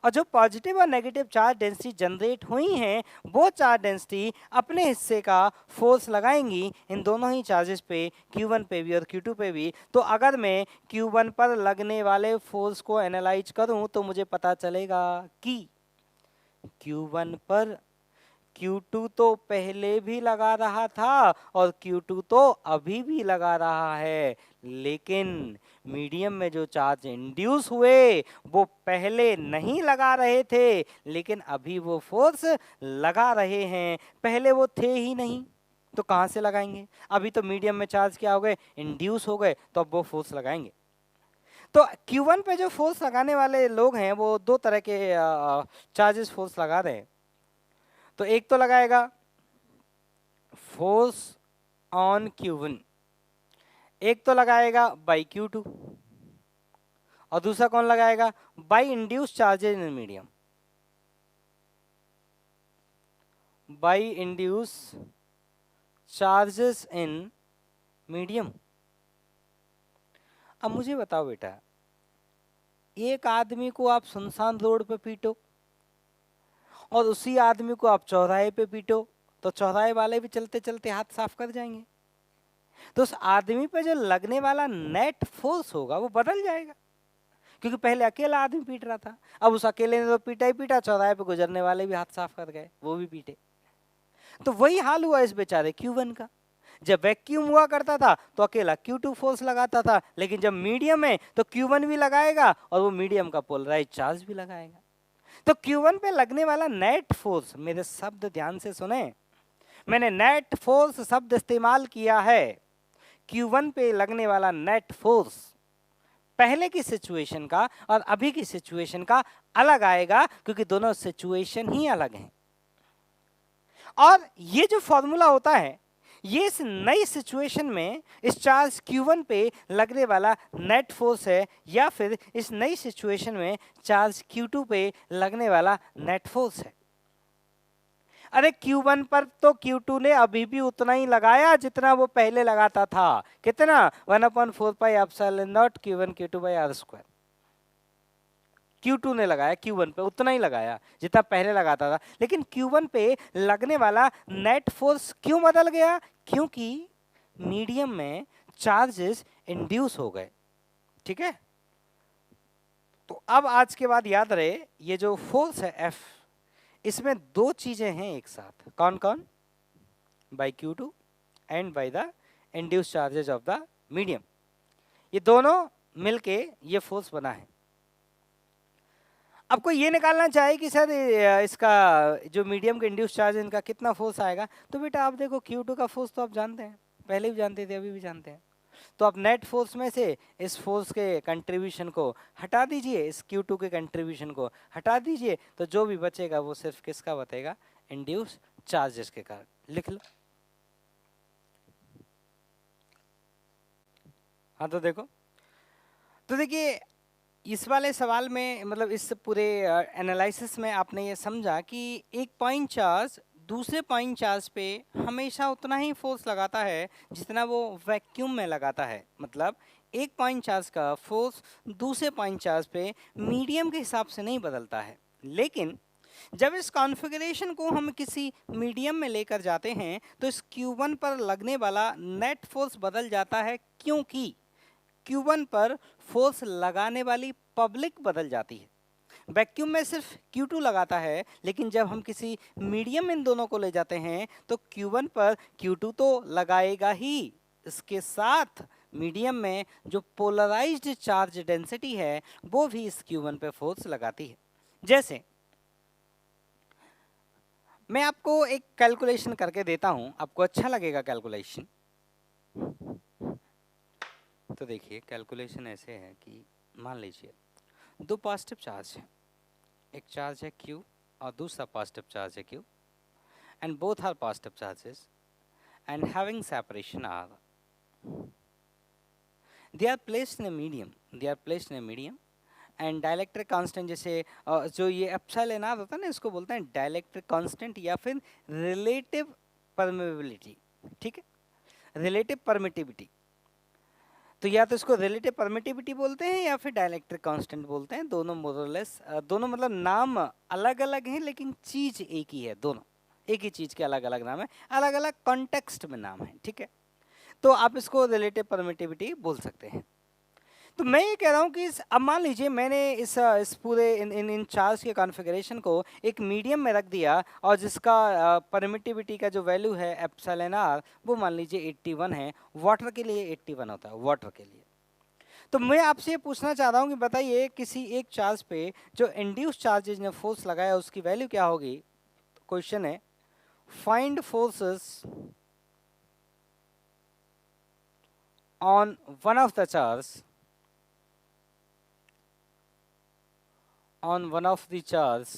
और जो पॉजिटिव और नेगेटिव चार्ज डेंसिटी जनरेट हुई हैं वो चार्ज डेंसिटी अपने हिस्से का फोर्स लगाएंगी इन दोनों ही चार्जेस पे, Q1 पे भी और Q2 पे भी। तो अगर मैं Q1 पर लगने वाले फोर्स को एनालाइज करूं तो मुझे पता चलेगा कि Q1 पर Q2 तो पहले भी लगा रहा था और Q2 तो अभी भी लगा रहा है, लेकिन मीडियम में जो चार्ज इंड्यूस हुए वो पहले नहीं लगा रहे थे, लेकिन अभी वो फोर्स लगा रहे हैं। पहले वो थे ही नहीं तो कहाँ से लगाएंगे। अभी तो मीडियम में चार्ज क्या हो गए, इंड्यूस हो गए, तो अब वो फोर्स लगाएंगे। तो Q1 पे जो फोर्स लगाने वाले लोग हैं वो दो तरह के चार्जेस फोर्स लगा रहे हैं। तो एक तो लगाएगा फोर्स ऑन Q1, एक तो लगाएगा बाई Q2, और दूसरा कौन लगाएगा, by induce charges in medium, by induce charges in medium. अब मुझे बताओ बेटा, एक आदमी को आप सुनसान रोड पे पीटो और उसी आदमी को आप चौराहे पे पीटो तो चौराहे वाले भी चलते चलते हाथ साफ कर जाएंगे। तो उस आदमी पे जो लगने वाला नेट फोर्स होगा वो बदल जाएगा, क्योंकि पहले अकेला आदमी पीट रहा था, अब उस अकेले ने तो पीटा ही पीटा, चौराहे पे गुजरने वाले भी हाथ साफ कर गए, वो भी पीटे। तो वही हाल हुआ इस बेचारे Q1 का। जब वैक्यूम हुआ करता था तो अकेला Q2 फोर्स लगाता था, लेकिन जब मीडियम है तो Q1 भी लगाएगा और वो मीडियम का पोलराइज चार्ज भी लगाएगा। तो Q1 पे लगने वाला नेट फोर्स, मेरे शब्द ध्यान से सुने, मैंने नेट फोर्स शब्द इस्तेमाल किया है। Q1 पे लगने वाला नेट फोर्स पहले की सिचुएशन का और अभी की सिचुएशन का अलग आएगा, क्योंकि दोनों सिचुएशन ही अलग हैं। और ये जो फॉर्मूला होता है, ये इस नई सिचुएशन में इस चार्ज Q1 पे लगने वाला नेट फोर्स है, या फिर इस नई सिचुएशन में चार्ज Q2 पे लगने वाला नेट फोर्स है। अरे Q1 पर तो Q2 ने अभी भी उतना ही लगाया जितना वो पहले लगाता था। कितना? 1/4 pi epsilon not Q1 Q2 by r square. Q2 ने लगाया Q1 पे उतना ही लगाया जितना पहले लगाता था, लेकिन Q1 पे लगने वाला नेट फोर्स क्यों बदल गया? क्योंकि मीडियम में चार्जेस इंड्यूस हो गए। ठीक है, तो अब आज के बाद याद रहे, ये जो फोर्स है F, इसमें दो चीजें हैं एक साथ। कौन कौन? By Q2 and by the induce charges of the medium, ये दोनों मिलके ये फोर्स बना है। अब कोई ये निकालना चाहे कि सर इसका जो मीडियम का इंड्यूस चार्ज है इनका कितना फोर्स आएगा, तो बेटा आप देखो Q2 का फोर्स तो आप जानते हैं, पहले भी जानते थे, अभी भी जानते हैं। तो आप नेट फोर्स में से इस फोर्स के कंट्रीब्यूशन को हटा दीजिए, इस Q2 के कंट्रीब्यूशन को हटा दीजिए, तो जो भी बचेगा वो सिर्फ किसका बचेगा? इंड्यूस चार्जेस के कारण। लिख लो। हाँ तो देखो, तो देखिए इस वाले सवाल में, मतलब इस पूरे एनालिसिस में आपने ये समझा कि एक पॉइंट चार्ज दूसरे पॉइंट चार्ज पे हमेशा उतना ही फोर्स लगाता है जितना वो वैक्यूम में लगाता है। मतलब एक पॉइंट चार्ज का फोर्स दूसरे पॉइंट चार्ज पे मीडियम के हिसाब से नहीं बदलता है, लेकिन जब इस कॉन्फ़िगरेशन को हम किसी मीडियम में लेकर जाते हैं तो इस Q1 पर लगने वाला नेट फोर्स बदल जाता है, क्योंकि Q1 पर फोर्स लगाने वाली पब्लिक बदल जाती है। वैक्यूम में सिर्फ Q2 लगाता है, लेकिन जब हम किसी मीडियम इन दोनों को ले जाते हैं तो Q1 पर Q2 तो लगाएगा ही, इसके साथ मीडियम में जो पोलराइज्ड चार्ज डेंसिटी है वो भी इस Q1 पे फोर्स लगाती है। जैसे मैं आपको एक कैलकुलेशन करके देता हूं, आपको अच्छा लगेगा कैलकुलेशन। तो देखिए कैलकुलेशन ऐसे है कि मान लीजिए दो पॉजिटिव चार्ज है, एक चार्ज है Q और दूसरा पॉजिटिव चार्ज है Q, and both are positive charges and having separation R, they are placed in a medium, and dielectric constant, जैसे जो ये एप्सिलॉन R होता है ना, इसको बोलते हैं डाइलेक्ट्रिक कांस्टेंट या फिर रिलेटिव परमेबिलिटी। ठीक है, रिलेटिव परमिटिविटी, तो या तो इसको रिलेटिव परमिटिविटी बोलते हैं या फिर डाइलेक्ट्रिक कांस्टेंट बोलते हैं। दोनों मोरलेस, दोनों मतलब नाम अलग अलग हैं लेकिन चीज एक ही है, दोनों एक ही चीज के अलग अलग नाम है, अलग अलग कॉन्टेक्स्ट में नाम है। ठीक है, तो आप इसको रिलेटिव परमिटिविटी बोल सकते हैं। तो मैं ये कह रहा हूँ कि अब मान लीजिए मैंने इस पूरे इन चार्ज के कॉन्फ़िगरेशन को एक मीडियम में रख दिया और जिसका परमिटिविटी का जो वैल्यू है एप्सिलॉन R वो मान लीजिए 81 है। वाटर के लिए 81 होता है, वाटर के लिए। तो मैं आपसे ये पूछना चाह रहा हूँ कि बताइए किसी एक चार्ज पे जो इंड्यूस चार्जेज ने फोर्स लगाया उसकी वैल्यू क्या होगी? क्वेश्चन है find forces on one of the charge on one of the charge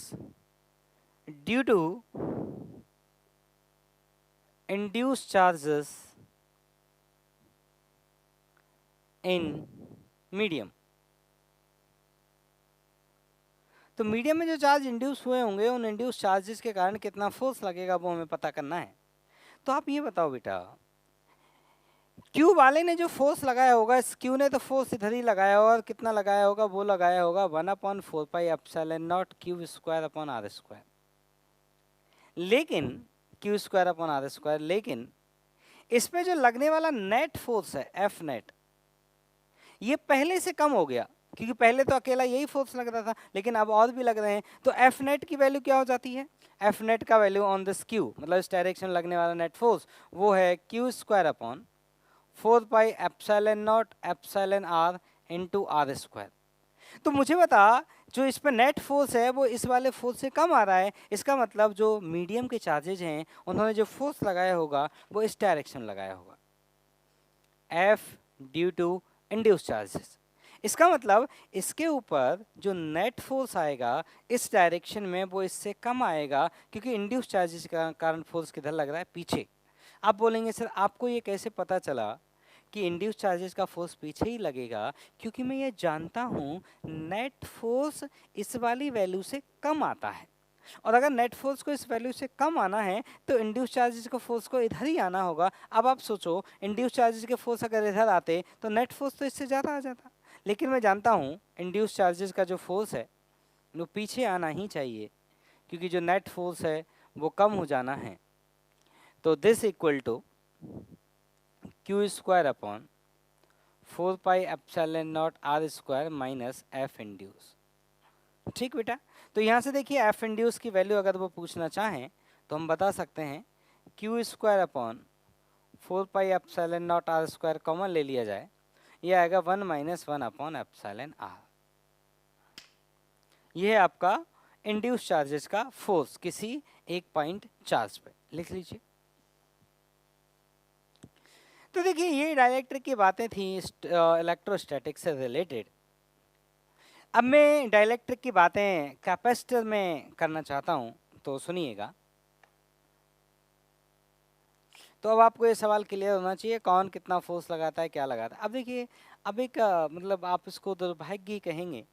due to induced charges in medium। तो मीडियम में जो चार्ज इंड्यूस हुए होंगे उन इंड्यूस चार्जेस के कारण कितना फोर्स लगेगा वो हमें पता करना है। तो आप ये बताओ बेटा, Q वाले ने जो फोर्स लगाया होगा, इस Q ने तो फोर्स इधर ही लगाया होगा, और कितना लगाया होगा? वो लगाया होगा 1/4 pi epsilon not Q square upon R square. लेकिन Q square upon R square, लेकिन इस पे जो लगने वाला नेट फोर्स है एफ नेट, ये पहले से कम हो गया, क्योंकि पहले तो अकेला यही फोर्स लग रहा था, लेकिन अब और भी लग रहे हैं, तो एफ नेट की वैल्यू क्या हो जाती है? एफ नेट का वैल्यू ऑन दिस क्यू, मतलब इस डायरेक्शन लगने वाला नेट फोर्स, वो है Q square upon 4 pi epsilon not epsilon r into r square. तो मुझे बता, जो इस पर नेट फोर्स है वो इस वाले फोर्स से कम आ रहा है, इसका मतलब जो मीडियम के चार्जेज हैं उन्होंने जो फोर्स लगाया होगा वो इस डायरेक्शन लगाया होगा, F due to induce charges. इसका मतलब इसके ऊपर जो नेट फोर्स आएगा इस डायरेक्शन में वो इससे कम आएगा, क्योंकि इंड्यूस चार्जेस का कारण फोर्स किधर लग रहा है? पीछे। आप बोलेंगे सर आपको ये कैसे पता चला कि इंड्यूस चार्जेस का फोर्स पीछे ही लगेगा? क्योंकि मैं ये जानता हूँ नेट फोर्स इस वाली वैल्यू से कम आता है, और अगर नेट फोर्स को इस वैल्यू से कम आना है तो इंड्यूस चार्जेस के फोर्स को इधर ही आना होगा। अब आप सोचो, इंड्यूस चार्जेस के फोर्स अगर इधर आते तो नेट फोर्स तो इससे ज़्यादा आ जाता, लेकिन मैं जानता हूँ इंड्यूस चार्जेस का जो फोर्स है वो पीछे आना ही चाहिए, क्योंकि जो नेट फोर्स है वो कम हो जाना है। तो this equal to Q square upon 4 pi epsilon not r square minus F induce. ठीक बेटा, तो यहाँ से देखिए एफ इंड्यूस की वैल्यू अगर वो पूछना चाहें तो हम बता सकते हैं Q square upon 4 pi epsilon not r square common ले लिया जाए, ये आएगा 1 माइनस 1 अपॉन एप्सिलॉन आर। ये है आपका इंड्यूस चार्जेस का फोर्स किसी एक पॉइंट चार्ज पे, लिख लीजिए। तो देखिए ये डाइलेक्ट्रिक की बातें थी इलेक्ट्रोस्टैटिक से रिलेटेड। अब मैं डाइलेक्ट्रिक की बातें कैपेसिटर में करना चाहता हूं, तो सुनिएगा। तो अब आपको ये सवाल क्लियर होना चाहिए कौन कितना फोर्स लगाता है, क्या लगाता है। अब देखिए, अब एक मतलब आप इसको दुर्भाग्य कहेंगे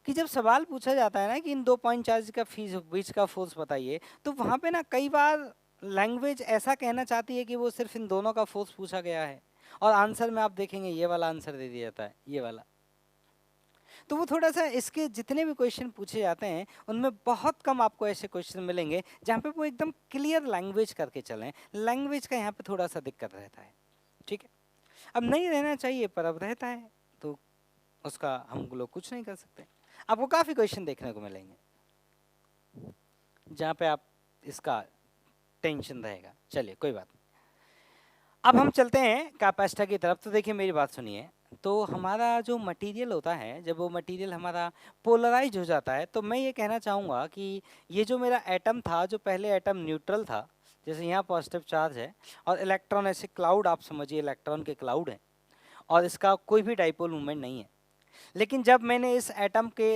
कि जब सवाल पूछा जाता है ना कि इन 2 पॉइंट चार्ज का बीच का फोर्स बताइए, तो वहाँ पे ना कई बार लैंग्वेज ऐसा कहना चाहती है कि वो सिर्फ इन दोनों का फोर्स पूछा गया है, और आंसर में आप देखेंगे ये वाला आंसर दे दिया जाता है, ये वाला। तो वो थोड़ा सा, इसके जितने भी क्वेश्चन पूछे जाते हैं उनमें बहुत कम आपको ऐसे क्वेश्चन मिलेंगे जहाँ पे वो एकदम क्लियर लैंग्वेज करके चलें। लैंग्वेज का यहाँ पे थोड़ा सा दिक्कत रहता है, ठीक है। अब नहीं रहना चाहिए पर अब रहता है, तो उसका हम लोग कुछ नहीं कर सकते। आपको काफ़ी क्वेश्चन देखने को मिलेंगे जहाँ पे आप इसका टेंशन रहेगा। चलिए कोई बात नहीं, अब हम चलते हैं कैपेसिटर की तरफ। तो देखिए मेरी बात सुनिए, तो हमारा जो मटेरियल होता है, जब वो मटेरियल हमारा पोलराइज हो जाता है, तो मैं ये कहना चाहूँगा कि ये जो मेरा एटम था, जो पहले एटम न्यूट्रल था, जैसे यहाँ पॉजिटिव चार्ज है और इलेक्ट्रॉन ऐसे क्लाउड, आप समझिए इलेक्ट्रॉन के क्लाउड हैं, और इसका कोई भी डाइपोल मूवमेंट नहीं है। लेकिन जब मैंने इस एटम के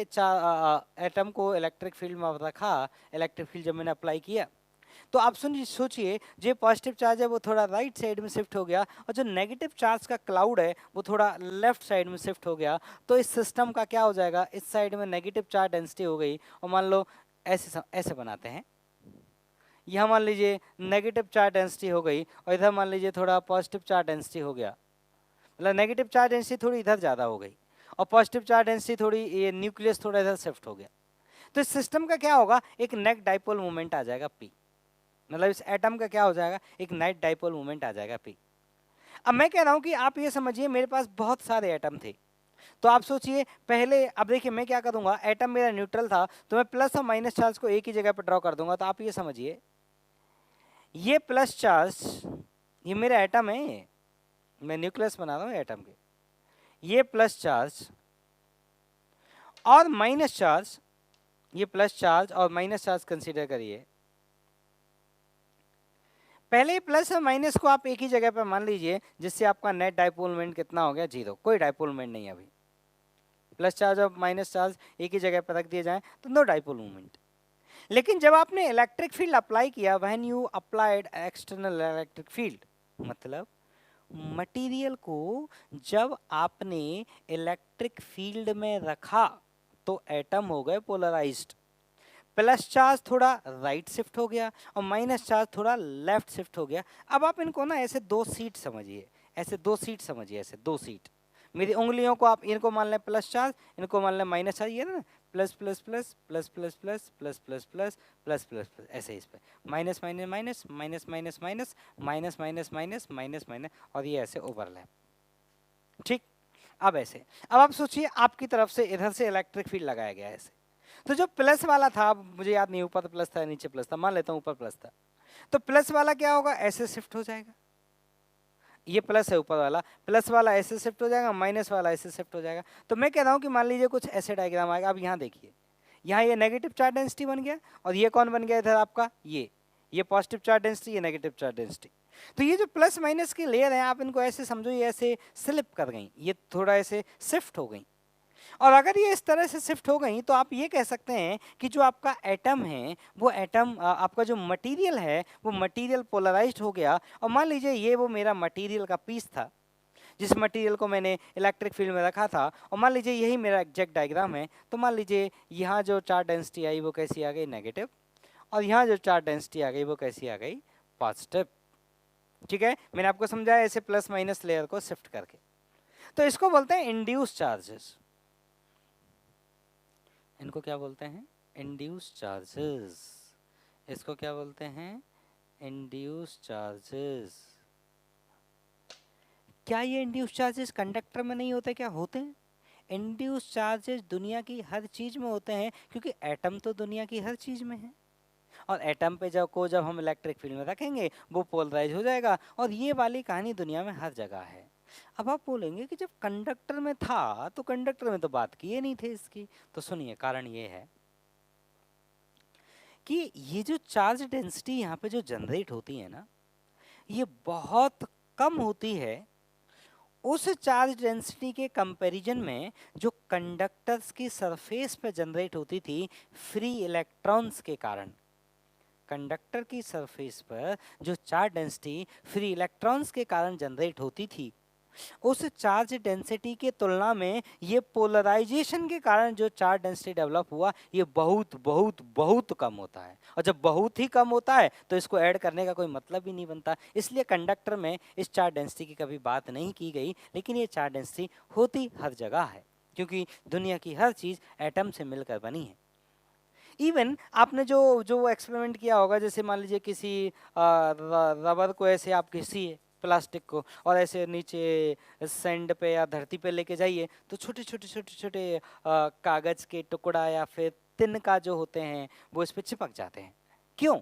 एटम को इलेक्ट्रिक फील्ड में रखा, इलेक्ट्रिक फील्ड जब मैंने अप्लाई किया, तो आप सोचिए जो पॉजिटिव चार्ज है वो थोड़ा राइट साइड में शिफ्ट हो गया, और जो नेगेटिव चार्ज का क्लाउड है वो थोड़ा लेफ्ट साइड में शिफ्ट हो गया। तो इस सिस्टम का क्या हो जाएगा, इस साइड में नेगेटिव चार्ज डेंसिटी हो गई, और मान लो ऐसे बनाते हैं, यहाँ मान लीजिए नेगेटिव चार्ज डेंसिटी हो गई, और इधर मान लीजिए थोड़ा पॉजिटिव चार्ज डेंसिटी हो गया, मतलब नेगेटिव चार्ज डेंसिटी थोड़ी इधर ज़्यादा हो गई और पॉजिटिव चार्ज डेंसिटी थोड़ी, ये न्यूक्लियस थोड़ा इधर शिफ्ट हो गया। तो इस सिस्टम का क्या होगा, एक नेट डाइपोल मूवमेंट आ जाएगा P, मतलब इस एटम का क्या हो जाएगा, एक नेट डाइपोल मूवमेंट आ जाएगा P। अब मैं कह रहा हूं कि आप ये समझिए मेरे पास बहुत सारे एटम थे, तो आप सोचिए पहले, अब देखिए मैं क्या करूंगा, एटम मेरा न्यूट्रल था तो मैं प्लस और माइनस चार्ज को एक ही जगह पर ड्रॉ कर दूंगा। तो आप ये समझिए ये प्लस चार्ज, ये मेरा एटम है, मैं न्यूक्लियस बना रहा हूँ एटम के, ये प्लस चार्ज और माइनस चार्ज, ये प्लस चार्ज और माइनस चार्ज कंसीडर करिए। पहले प्लस और माइनस को आप एक ही जगह पर मान लीजिए, जिससे आपका नेट डाइपोल मोमेंट कितना हो गया, 0, कोई डाइपोल मोमेंट नहीं है अभी। प्लस चार्ज और माइनस चार्ज एक ही जगह पर रख दिए जाएं तो नो डाइपोल मोमेंट। लेकिन जब आपने इलेक्ट्रिक फील्ड अप्लाई किया, when you applied external electric field, मतलब मटेरियल को जब आपने इलेक्ट्रिक फील्ड में रखा तो एटम हो गए पोलराइज्ड, प्लस चार्ज थोड़ा राइट शिफ्ट हो गया और माइनस चार्ज थोड़ा लेफ्ट शिफ्ट हो गया। अब आप इनको ना ऐसे 2 सीट समझिए, ऐसे 2 सीट समझिए, ऐसे 2 सीट। मेरी उंगलियों को आप इनको मान लें प्लस चार्ज, इनको मान लें माइनस चार्ज, ये ना plus plus plus plus plus plus plus plus plus plus plus plus, ऐसे इस पे minus minus minus minus minus minus minus minus minus minus minus, और ये ऐसे ओवरलैप। ठीक, अब ऐसे, अब आप सोचिए आपकी तरफ से इधर से इलेक्ट्रिक फील्ड लगाया गया है ऐसे, तो जो प्लस वाला था, मुझे याद नहीं ऊपर प्लस था नीचे प्लस था, मान लेता हूँ ऊपर प्लस था, तो प्लस वाला क्या होगा, ऐसे शिफ्ट हो जाएगा, ये प्लस है ऊपर वाला, प्लस वाला ऐसे शिफ्ट हो जाएगा, माइनस वाला ऐसे शिफ्ट हो जाएगा। तो मैं कह रहा हूँ कि मान लीजिए कुछ ऐसे डायग्राम आएगा। अब यहाँ देखिए, यहाँ ये नेगेटिव चार्ज डेंसिटी बन गया, और ये कौन बन गया इधर आपका, ये पॉजिटिव चार्ज डेंसिटी, ये नेगेटिव चार्ज डेंसिटी। तो ये जो प्लस माइनस की लेयर है, आप इनको ऐसे समझो, ये ऐसे स्लिप कर गई, ये थोड़ा ऐसे शिफ्ट हो गई, और अगर ये इस तरह से शिफ्ट हो गई तो आप ये कह सकते हैं कि जो आपका एटम है, वो एटम, आपका जो मटेरियल है, वो मटेरियल पोलराइज्ड हो गया। और मान लीजिए ये वो मेरा मटेरियल का पीस था, जिस मटेरियल को मैंने इलेक्ट्रिक फील्ड में रखा था, और मान लीजिए यही मेरा एग्जैक्ट डायग्राम है। तो मान लीजिए यहाँ जो चार्ज डेंसिटी आई वो कैसी आ गई, नेगेटिव, और यहाँ जो चार्ज डेंसिटी आ गई वो कैसी आ गई, पॉजिटिव। ठीक है, मैंने आपको समझाया ऐसे प्लस माइनस लेयर को शिफ्ट करके। तो इसको बोलते हैं इंड्यूस चार्जेस। इनको क्या बोलते हैं, इंड्यूस चार्जेस। इसको क्या बोलते हैं, इंड्यूस चार्जेस। क्या ये इंड्यूस चार्जेस कंडक्टर में नहीं होते, क्या होते हैं? इंड्यूस चार्जेस दुनिया की हर चीज में होते हैं, क्योंकि एटम तो दुनिया की हर चीज में है, और एटम पे जब हम इलेक्ट्रिक फील्ड में रखेंगे वो पोलराइज हो जाएगा, और ये वाली कहानी दुनिया में हर जगह है। अब आप बोलेंगे कि जब कंडक्टर में था तो कंडक्टर में तो बात किए नहीं थे इसकी। तो सुनिए, कारण ये है कि ये जो चार्ज डेंसिटी यहाँ पे जो जनरेट होती है ना, ये बहुत कम होती है उस चार्ज डेंसिटी के कंपैरिजन में जो कंडक्टर्स की सरफेस पे जनरेट होती थी फ्री इलेक्ट्रॉन्स के कारण। कंडक्टर की सरफेस पर जो चार्ज डेंसिटी फ्री इलेक्ट्रॉन्स के कारण जनरेट होती थी, उस चार्ज डेंसिटी के तुलना में ये पोलराइजेशन के कारण जो चार्ज डेंसिटी डेवलप हुआ, ये बहुत बहुत बहुत कम होता है। और जब बहुत ही कम होता है तो इसको ऐड करने का कोई मतलब ही नहीं बनता। इसलिए कंडक्टर में इस चार्ज डेंसिटी की कभी बात नहीं की गई, लेकिन ये चार्ज डेंसिटी होती हर जगह है, क्योंकि दुनिया की हर चीज़ एटम से मिलकर बनी है। इवन आपने जो जो एक्सपेरिमेंट किया होगा, जैसे मान लीजिए किसी रबर को ऐसे आप किसी प्लास्टिक को, और ऐसे नीचे सैंड पे या धरती पे लेके जाइए, तो छोटे छोटे छोटे छोटे कागज के टुकड़ा या फिर तिनका जो होते हैं वो इस पे चिपक जाते हैं। क्यों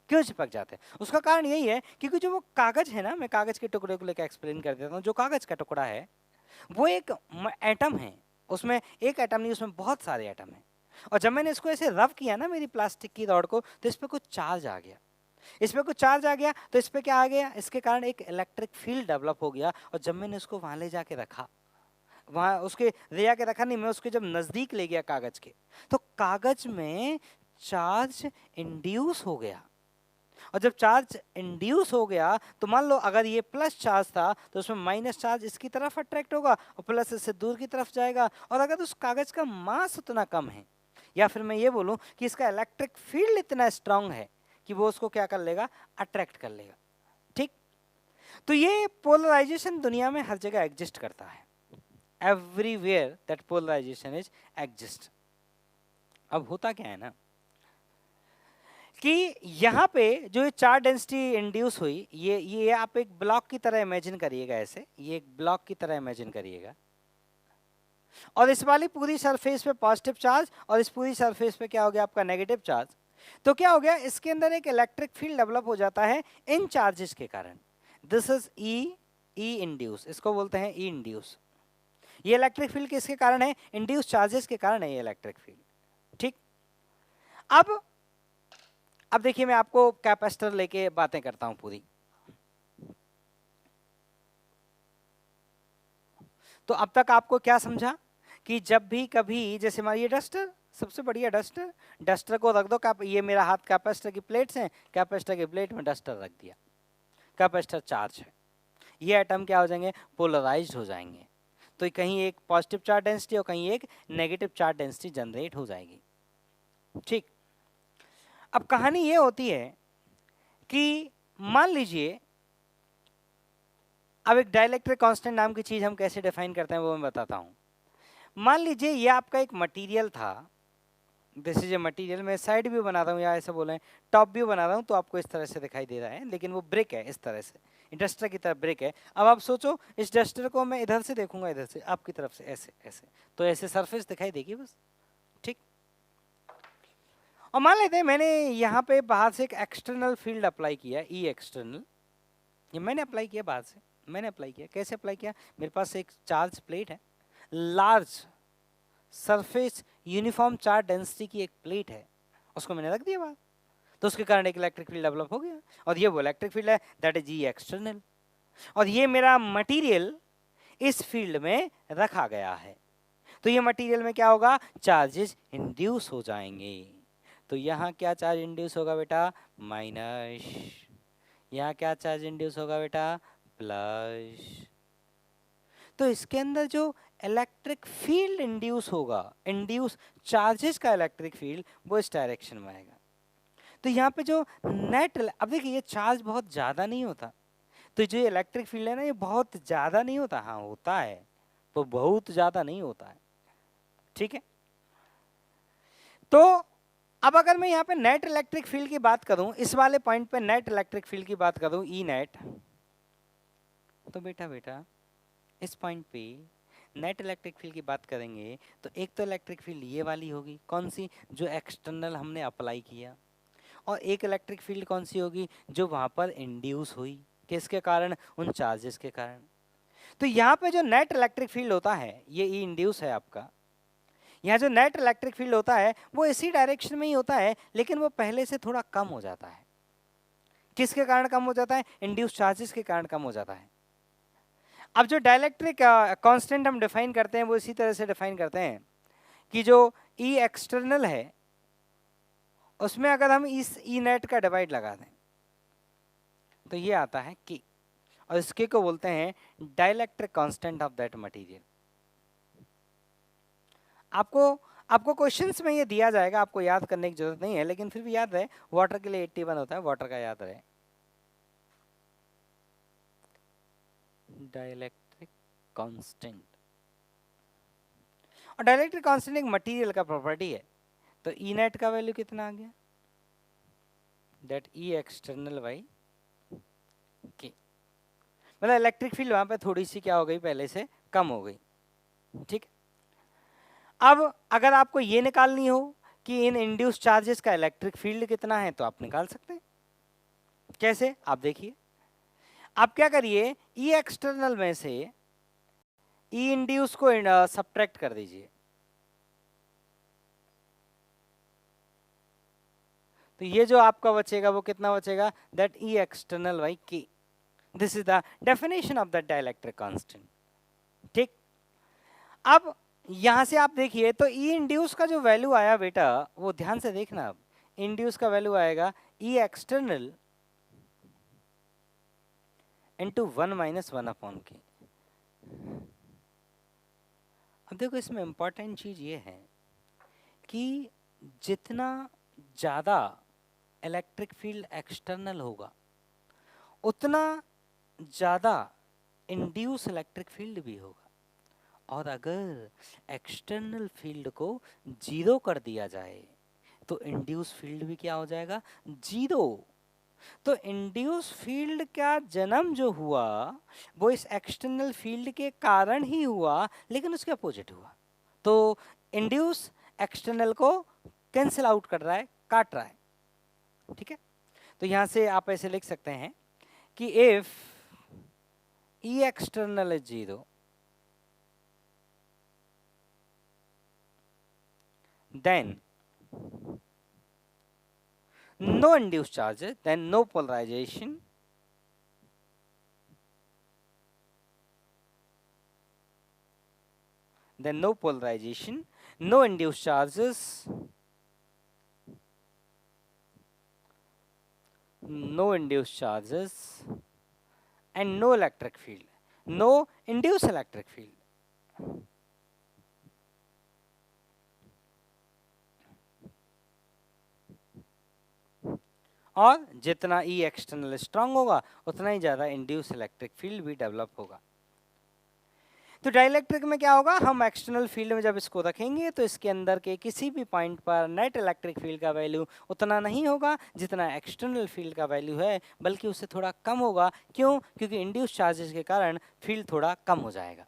क्यों चिपक जाते हैं? उसका कारण यही है क्योंकि जो वो कागज है ना, मैं कागज के टुकड़े को लेकर एक्सप्लेन कर देता हूँ। जो कागज का टुकड़ा है वो एक एटम है, उसमें एक एटम नहीं, उसमें बहुत सारे एटम हैं। और जब मैंने इसको ऐसे रब किया ना मेरी प्लास्टिक की रॉड को, तो इस पे कुछ चार्ज आ गया, इस पे कुछ चार्ज आ गया, तो इस पे क्या आ गया, इसके कारण एक इलेक्ट्रिक फील्ड डेवलप हो गया। और जब मैंने उसको वहां ले जाके रखा, वहां उसके ले जाके रखा नहीं, मैं उसके जब नजदीक ले गया कागज के, तो कागज में चार्ज इंड्यूस हो गया। और जब चार्ज इंड्यूस हो गया तो मान लो अगर ये प्लस चार्ज था तो उसमें माइनस चार्ज इसकी तरफ अट्रैक्ट होगा और प्लस इससे दूर की तरफ जाएगा। और अगर उस कागज का मास उतना कम है, या फिर मैं ये बोलूं कि इसका इलेक्ट्रिक फील्ड इतना स्ट्रांग है कि वो उसको क्या कर लेगा, अट्रैक्ट कर लेगा। ठीक, तो ये पोलराइजेशन दुनिया में हर जगह एग्जिस्ट करता है, everywhere that polarization is exist. अब होता क्या है ना कि यहाँ पे जो चार्ज डेंसिटी इंड्यूस हुई, ये आप एक ब्लॉक की तरह इमेजिन करिएगा, ऐसे ये एक ब्लॉक की तरह इमेजिन करिएगा, और इस वाली पूरी सरफेस पे पॉजिटिव चार्ज और इस पूरी सरफेस पे क्या हो गया आपका नेगेटिव चार्ज। तो क्या हो गया, इसके अंदर एक इलेक्ट्रिक फील्ड डेवलप हो जाता है इन चार्जेस के कारण। दिस इज ई इंड्यूस, इसको बोलते हैं ई इंड्यूस। ये इलेक्ट्रिक फील्ड किसके कारण है, इंड्यूस चार्जेस के कारण है ये इलेक्ट्रिक फील्ड। ठीक, अब देखिए मैं आपको कैपेसिटर लेके बातें करता हूं पूरी। तो अब तक आपको क्या समझा कि जब भी कभी, जैसे हमारी ये डस्टर, सबसे बढ़िया डस्टर, डस्टर को रख दो, ये मेरा हाथ कैपेसिटर की प्लेट्स हैं, कैपेसिटर की प्लेट में डस्टर रख दिया, कैपेसिटर चार्ज है, ये एटम क्या हो जाएंगे, पोलराइज्ड हो जाएंगे। तो कहीं एक पॉजिटिव चार्ज डेंसिटी और कहीं एक नेगेटिव चार्ज डेंसिटी जनरेट हो जाएगी। ठीक, अब कहानी ये होती है कि मान लीजिए, अब एक डाइलेक्ट्रिक कांस्टेंट नाम की चीज हम कैसे डिफाइन करते हैं वो मैं बताता हूं। मान लीजिए ये आपका एक मटेरियल था, दिस इज ए मटेरियल, मैं साइड व्यू बना रहा हूँ या ऐसा बोले टॉप व्यू बना रहा हूँ तो आपको इस तरह से दिखाई दे रहा है, लेकिन वो ब्रिक है इस तरह से, डस्टर की तरफ ब्रिक है। अब आप सोचो इस डस्टर को मैं इधर से देखूंगा, इधर से आपकी तरफ से ऐसे ऐसे, तो ऐसे सरफेस दिखाई देगी बस, ठीक। और मान लेते हैं मैंने यहाँ पे बाहर से एक एक्सटर्नल फील्ड अप्लाई किया, ई एक्सटर्नल, ये मैंने अप्लाई किया बाहर से, मैंने अप्लाई किया, कैसे अप्लाई किया, मेरे पास एक चार्ज प्लेट है, large surface uniform charge density की एक प्लेट है, उसको मैंने रख दिया बाहर, तो उसके कारण एक इलेक्ट्रिक फील्ड डेवलप हो गया, और ये वो इलेक्ट्रिक फील्ड है, दैट इज ई एक्सटर्नल। और ये मेरा मटेरियल इस फील्ड में रखा गया है, तो ये मटेरियल में क्या होगा, चार्जेस इंड्यूस हो जाएंगे। तो यहाँ क्या चार्ज इंड्यूस होगा बेटा, माइनस, यहाँ क्या चार्ज इंड्यूस होगा बेटा, प्लस। तो इसके अंदर जो इलेक्ट्रिक फील्ड इंड्यूस होगा, इंड्यूस चार्जेस का इलेक्ट्रिक फील्ड, वो इस डायरेक्शन में आएगा। तो यहाँ पे जो नेट, अब देखिए ये चार्ज बहुत ज़्यादा नहीं होता, तो जो इलेक्ट्रिक फील्ड है ना ये बहुत ज़्यादा नहीं होता, हाँ होता है, तो बहुत ज़्यादा नहीं होता है, ठीक है। तो अब अगर मैं यहाँ पे नेट इलेक्ट्रिक फील्ड की बात करूं, इस वाले पॉइंट पे नेट इलेक्ट्रिक फील्ड की बात करूं, ई नेट, तो बेटा इस पॉइंट पे नेट इलेक्ट्रिक फील्ड की बात करेंगे तो एक तो इलेक्ट्रिक फील्ड ये वाली होगी, कौन सी, जो एक्सटर्नल हमने अप्लाई किया, और एक इलेक्ट्रिक फील्ड कौन सी होगी, जो वहां पर इंड्यूस हुई, किसके कारण, उन चार्जेस के कारण। तो यहाँ पे जो नेट इलेक्ट्रिक फील्ड होता है, ये ई इंड्यूस है आपका, यहाँ जो नेट इलेक्ट्रिक फील्ड होता है वो इसी डायरेक्शन में ही होता है, लेकिन वो पहले से थोड़ा कम हो जाता है, किसके कारण कम हो जाता है, इंड्यूस चार्जेस के कारण कम हो जाता है। अब जो डाइलेक्ट्रिक कांस्टेंट हम डिफाइन करते हैं वो इसी तरह से डिफाइन करते हैं कि जो ई एक्सटर्नल है उसमें अगर हम इस ई नेट का डिवाइड लगा दें तो ये आता है कि, और इसके को बोलते हैं dielectric constant of that material. आपको क्वेश्चंस में ये दिया जाएगा, आपको याद करने की जरूरत नहीं है, लेकिन फिर भी याद रहे, वाटर के लिए 81 होता है, वाटर का याद रहे, डाइलेक्ट्रिक कांस्टेंट। और डाइलेक्ट्रिक कांस्टेंट एक मटेरियल का प्रॉपर्टी है, तो ई नेट का वैल्यू कितना आ गया, दैट ई एक्सटर्नल बाई के, मतलब इलेक्ट्रिक फील्ड वहां पे थोड़ी सी क्या हो गई, पहले से कम हो गई, ठीक। अब अगर आपको ये निकालनी हो कि इन इंड्यूस चार्जेस का इलेक्ट्रिक फील्ड कितना है तो आप निकाल सकते हैं, कैसे, आप देखिए, आप क्या करिए, ई एक्सटर्नल में से ई इंड्यूस को सब्ट्रैक्ट कर दीजिए, तो ये जो आपका बचेगा वो कितना बचेगा, दैट ई एक्सटर्नल बाई के, this is the definition of the dielectric constant, ठीक। अब यहां से आप देखिए तो ई इंड्यूस का जो वैल्यू आया बेटा, वो ध्यान से देखना, अब इंड्यूस का वैल्यू आएगा ई एक्सटर्नल इंटू 1 माइनस 1 अपॉन के। अब देखो इसमें इंपॉर्टेंट चीज ये है कि जितना ज्यादा इलेक्ट्रिक फील्ड एक्सटर्नल होगा उतना ज्यादा इंड्यूस इलेक्ट्रिक फील्ड भी होगा, और अगर एक्सटर्नल फील्ड को जीरो कर दिया जाए तो इंड्यूस फील्ड भी क्या हो जाएगा, जीरो। तो इंड्यूस फील्ड का जन्म जो हुआ वो इस एक्सटर्नल फील्ड के कारण ही हुआ, लेकिन उसके अपोजिट हुआ, तो इंड्यूस एक्सटर्नल को कैंसिल आउट कर रहा है, काट रहा है, ठीक है। तो यहां से आप ऐसे लिख सकते हैं कि if E external is zero then no induced charges, then no polarization, then no polarization, no induced charges, no induced charges, and no electric field, no induced electric field. और जितना ई एक्सटर्नल स्ट्रांग होगा उतना ही ज़्यादा इंड्यूस इलेक्ट्रिक फील्ड भी डेवलप होगा। तो डाइलेक्ट्रिक में क्या होगा, हम एक्सटर्नल फील्ड में जब इसको रखेंगे तो इसके अंदर के किसी भी पॉइंट पर नेट इलेक्ट्रिक फील्ड का वैल्यू उतना नहीं होगा जितना एक्सटर्नल फील्ड का वैल्यू है, बल्कि उससे थोड़ा कम होगा। क्यों? क्योंकि इंड्यूस चार्जेस के कारण फील्ड थोड़ा कम हो जाएगा।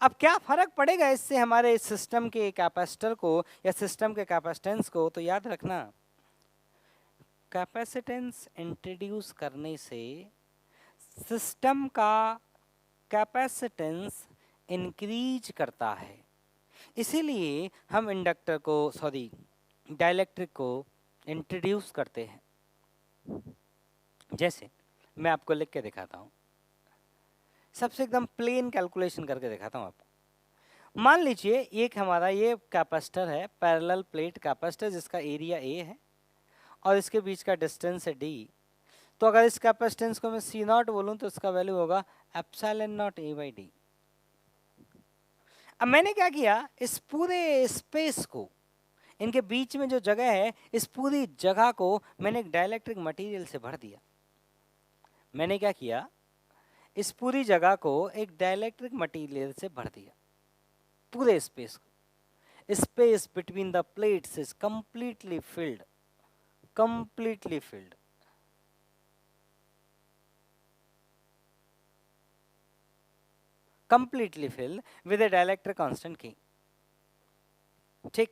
अब क्या फर्क पड़ेगा इससे हमारे सिस्टम के कैपेसिटर को या सिस्टम के कैपेसिटेंस को? तो याद रखना, कैपेसिटेंस इंट्रोड्यूस करने से सिस्टम का कैपेसिटेंस इंक्रीज करता है। इसीलिए हम इंडक्टर को डाइलेक्ट्रिक को इंट्रोड्यूस करते हैं। जैसे मैं आपको लिख के दिखाता हूँ, सबसे एकदम प्लेन कैलकुलेशन करके दिखाता हूँ आपको। मान लीजिए एक हमारा ये कैपेसिटर है, पैरेलल प्लेट कैपेसिटर, जिसका एरिया ए है और इसके बीच का डिस्टेंस है डी। तो अगर इस कैपेसिटेंस को मैं सी नॉट बोलूँ तो इसका वैल्यू होगा epsilon not a by D. अब मैंने क्या किया, इस पूरे स्पेस को, इनके बीच में जो जगह है, इस पूरी जगह को मैंने एक डाइलेक्ट्रिक मटेरियल से भर दिया। मैंने क्या किया, इस पूरी जगह को एक डाइलेक्ट्रिक मटेरियल से भर दिया, पूरे स्पेस को। Space between the plates is completely filled, completely filled. Completely filled with A dielectric constant की। ठीक,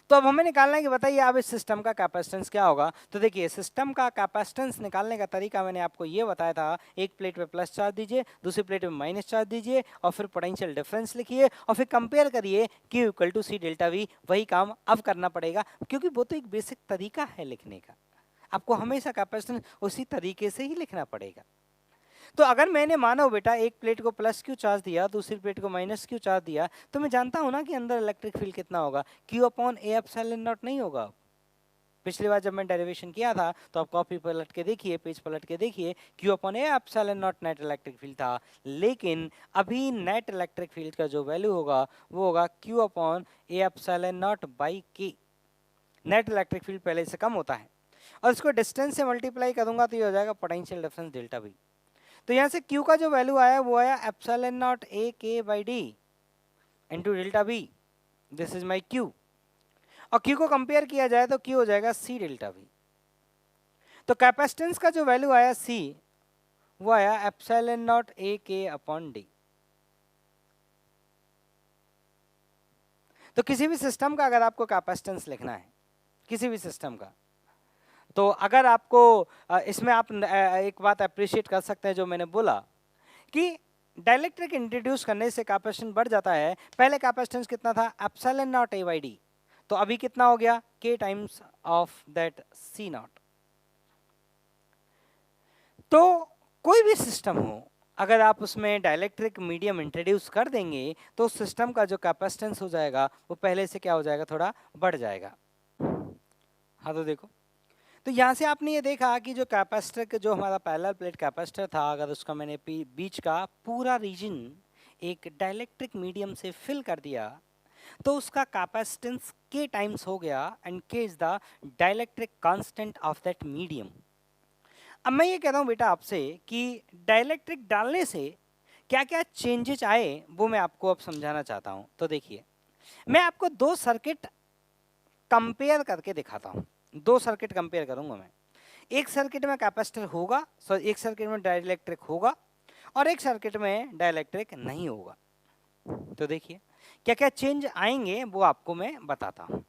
तो अब हमें निकालना है कि बताइए अब इस सिस्टम का कैपेसिटेंस क्या होगा। तो देखिए, सिस्टम का कैपेसिटेंस निकालने का तरीका मैंने आपको ये बताया था, एक प्लेट पे प्लस चार्ज दीजिए, दूसरी प्लेट में माइनस चार्ज दीजिए और फिर पोटेंशियल डिफरेंस लिखिए और फिर कंपेयर करिए Q equal to C delta V. वही काम अब करना पड़ेगा, क्योंकि वो तो एक बेसिक तरीका है लिखने का। आपको हमेशा कैपेसिटेंस उसी तरीके से ही लिखना पड़ेगा। तो अगर मैंने मानो बेटा एक प्लेट को प्लस क्यू चार्ज दिया, दूसरी प्लेट को माइनस क्यू चार्ज दिया, तो मैं जानता हूं ना कि अंदर इलेक्ट्रिक फील्ड कितना होगा, Q upon A epsilon not नहीं होगा। पिछली बार जब मैं डेरिवेशन किया था तो आप कॉपी पलट के देखिए, पेज पलट के देखिए, Q upon A epsilon not net electric field था। लेकिन अभी नेट इलेक्ट्रिक फील्ड का जो वैल्यू होगा वो होगा Q upon A epsilon not by के। नेट इलेक्ट्रिक फील्ड पहले से कम होता है और इसको डिस्टेंस से मल्टीप्लाई करूंगा तो ये हो जाएगा पोटेंशियल डिफरेंस डेल्टा वी। तो यहाँ से Q का जो वैल्यू आया वो आया एप्सिलॉन नॉट ए के by D into delta we. This is my Q। और Q को कंपेयर किया जाए तो Q हो जाएगा C डेल्टा वी। तो कैपेसिटेंस का जो वैल्यू आया C, वो आया एप्सिलॉन नॉट ए के अपॉन डी। तो किसी भी सिस्टम का अगर आपको कैपेसिटेंस लिखना है, किसी भी सिस्टम का, तो अगर आपको इसमें आप एक बात अप्रिशिएट कर सकते हैं जो मैंने बोला कि डाइलेक्ट्रिक इंट्रोड्यूस करने से कैपेसिटेंस बढ़ जाता है। पहले कैपेसिटेंस कितना था, epsilon not a by D, तो अभी कितना हो गया, k times of that C not. तो कोई भी सिस्टम हो, अगर आप उसमें डाइलेक्ट्रिक मीडियम इंट्रोड्यूस कर देंगे तो सिस्टम का जो कैपेसिटेंस हो जाएगा वो पहले से क्या हो जाएगा, थोड़ा बढ़ जाएगा। हाँ, तो देखो, तो यहाँ से आपने ये देखा कि जो कैपेसिटर के जो हमारा पैरेलल प्लेट कैपेसिटर था, अगर उसका मैंने बीच का पूरा रीजन एक डाइलेक्ट्रिक मीडियम से फिल कर दिया तो उसका कैपेसिटेंस k टाइम्स हो गया and k is the dielectric constant of that medium. अब मैं ये कह रहा हूँ बेटा आपसे कि डाइलेक्ट्रिक डालने से क्या क्या चेंजेस आए वो मैं आपको अब समझाना चाहता हूँ। तो देखिए, मैं आपको दो सर्किट कंपेयर करके दिखाता हूँ। दो सर्किट कंपेयर करूंगा मैं। एक सर्किट में कैपेसिटर होगा, एक सर्किट में डाइलेक्ट्रिक होगा और एक सर्किट में डाइलेक्ट्रिक नहीं होगा। तो देखिए क्या क्या चेंज आएंगे वो आपको मैं बताता हूं।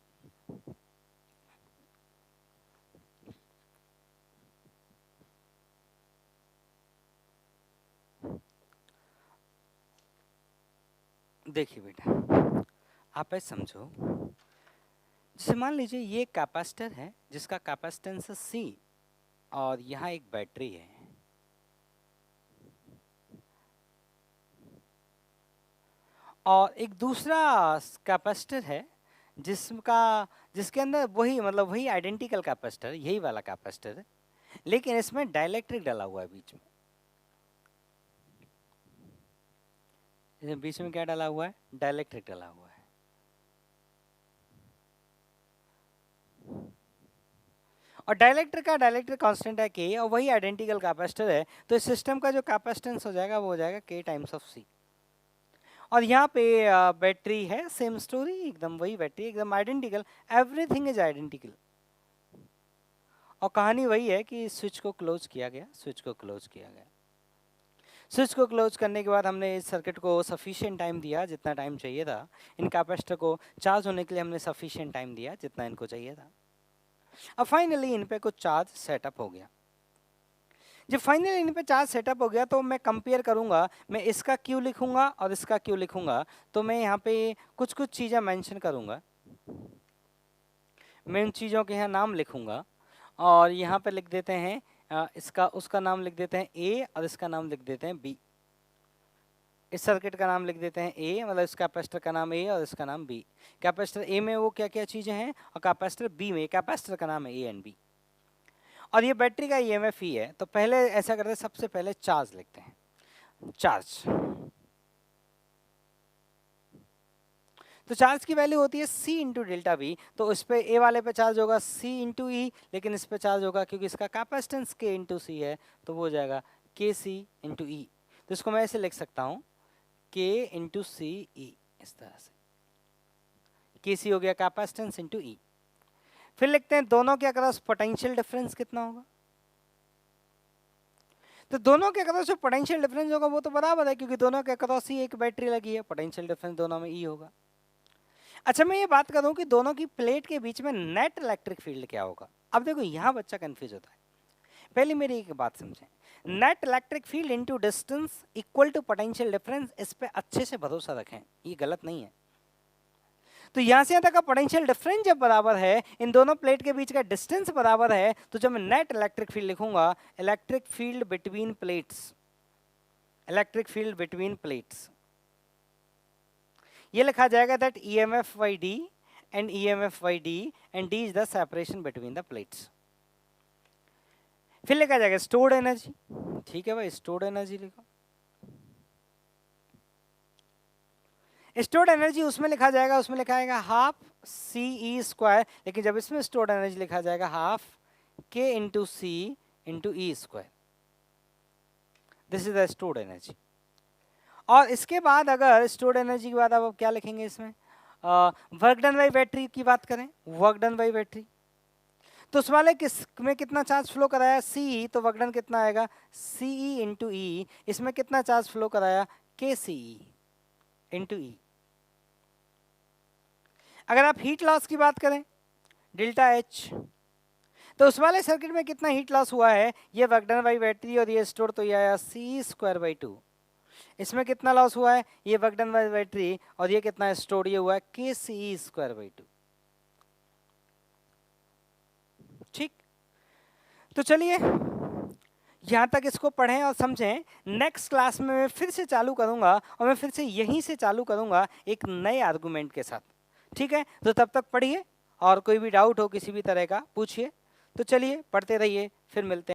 देखिए बेटा, आप ऐसे समझो, जैसे मान लीजिए ये कैपेसिटर है जिसका कैपेसिटेंस C और यहाँ एक बैटरी है। और एक दूसरा कैपेसिटर है जिसके अंदर वही मतलब वही आइडेंटिकल कैपेसिटर, यही वाला कैपेसिटर है, लेकिन इसमें डाइलेक्ट्रिक डाला हुआ है बीच में। इसमें बीच में क्या डाला हुआ है, डाइलेक्ट्रिक डाला हुआ है। और डाइलेक्ट्रिक कांस्टेंट है K और वही आइडेंटिकल कैपेसिटर है, तो इस सिस्टम का जो कैपेसिटेंस हो जाएगा वो हो जाएगा K टाइम्स ऑफ C। और यहाँ पे बैटरी है, सेम स्टोरी, एकदम वही बैटरी, एकदम आइडेंटिकल, एवरीथिंग इज आइडेंटिकल। और कहानी वही है कि स्विच को क्लोज किया गया, स्विच को क्लोज किया गया। स्विच को क्लोज करने के बाद हमने इस सर्किट को सफिशिएंट टाइम दिया, जितना टाइम चाहिए था। इन कैपेसिटर को चार्ज होने के लिए हमने सफिशिएंट टाइम दिया, जितना इनको चाहिए था। अब फाइनली इन पे कुछ चार्ज सेटअप हो गया। जब फाइनली इन पे चार्ज सेटअप हो गया तो मैं कंपेयर करूंगा, मैं इसका क्यू लिखूंगा और इसका क्यू लिखूंगा। तो मैं यहाँ पे कुछ कुछ चीज़ें मेंशन करूंगा, मैं उन चीज़ों के यहाँ नाम लिखूंगा और यहाँ पे लिख देते हैं इसका उसका नाम लिख देते हैं ए और इसका नाम लिख देते हैं बी। इस सर्किट का नाम लिख देते हैं ए, मतलब इस कैपेसिटर का नाम ए और इसका नाम बी। कैपेसिटर ए में वो क्या क्या चीज़ें हैं और कैपेसिटर बी में कैपेसिटर का नाम है ए एंड बी। और ये बैटरी का ईएमएफ ही है। तो पहले ऐसा करते हैं, सबसे पहले चार्ज लिखते हैं, चार्ज। तो चार्ज की वैल्यू होती है C इंटू डेल्टा वी। तो इस पे ए वाले पे चार्ज होगा C इंटू ई, लेकिन इस पे चार्ज होगा क्योंकि इसका कैपेसिटेंस K इंटू सी है, तो वो हो जाएगा KC इंटू ई। तो इसको मैं ऐसे लिख सकता हूँ K इंटू सी ई, इस तरह से। KC हो गया कैपेसिटेंस इंटू ई। फिर लिखते हैं दोनों के अक्रॉस पोटेंशियल डिफरेंस कितना होगा। तो दोनों के अक्रॉस जो पोटेंशियल डिफरेंस होगा वो तो बराबर है, क्योंकि दोनों के अक्रॉस ही एक बैटरी लगी है, पोटेंशियल डिफरेंस दोनों में ई होगा। अच्छा, मैं ये बात करूं कि दोनों की प्लेट के बीच में नेट इलेक्ट्रिक फील्ड क्या होगा। अब देखो यहाँ बच्चा कंफ्यूज होता है। पहले मेरी एक बात समझें, net electric field into distance equal to potential difference, इस पे अच्छे से भरोसा रखें, ये गलत नहीं है। तो यहां से यहां तक का पोटेंशियल डिफरेंस जब बराबर है, इन दोनों प्लेट के बीच का डिस्टेंस बराबर है, तो जब मैं नेट इलेक्ट्रिक फील्ड लिखूंगा, electric field between plates, electric field between plates, ये लिखा जाएगा that EMF by D and EMF by D and D is the separation between the plates। फिर लिखा जाएगा स्टोर्ड एनर्जी। ठीक है भाई, स्टोर्ड एनर्जी लिखो। स्टोर्ड एनर्जी उसमें लिखा जाएगा, उसमें लिखा जाएगा हाफ CE स्क्वायर, लेकिन जब इसमें स्टोर्ड एनर्जी लिखा जाएगा half K into C into E square. This is the stored energy. और इसके बाद अगर स्टोर्ड एनर्जी के बाद अब क्या लिखेंगे इसमें, वर्क डन बाई बैटरी की बात करें, वर्क डन बाई बैटरी, तो उस वाले किस में कितना चार्ज फ्लो कराया CE, तो वर्क डन कितना आएगा CE इंटू ई। इसमें कितना चार्ज फ्लो कराया KCE इंटू ई। अगर आप हीट लॉस की बात करें डेल्टा H, तो उस वाले सर्किट में कितना हीट लॉस हुआ है, ये वर्क डन बाई बैटरी और ये स्टोर, तो ये आया CE स्क्वायर बाई 2। इसमें कितना लॉस हुआ है, ये वर्क डन बाय बैटरी, और ये कितना है स्टोर, ये हुआ है KCE स्क्वायर बाई 2। ठीक, तो चलिए यहां तक इसको पढ़ें और समझें। नेक्स्ट क्लास में मैं फिर से चालू करूंगा, और मैं फिर से यहीं से चालू करूंगा एक नए आर्गुमेंट के साथ। ठीक है, तो तब तक पढ़िए और कोई भी डाउट हो किसी भी तरह का पूछिए। तो चलिए पढ़ते रहिए, फिर मिलते हैं।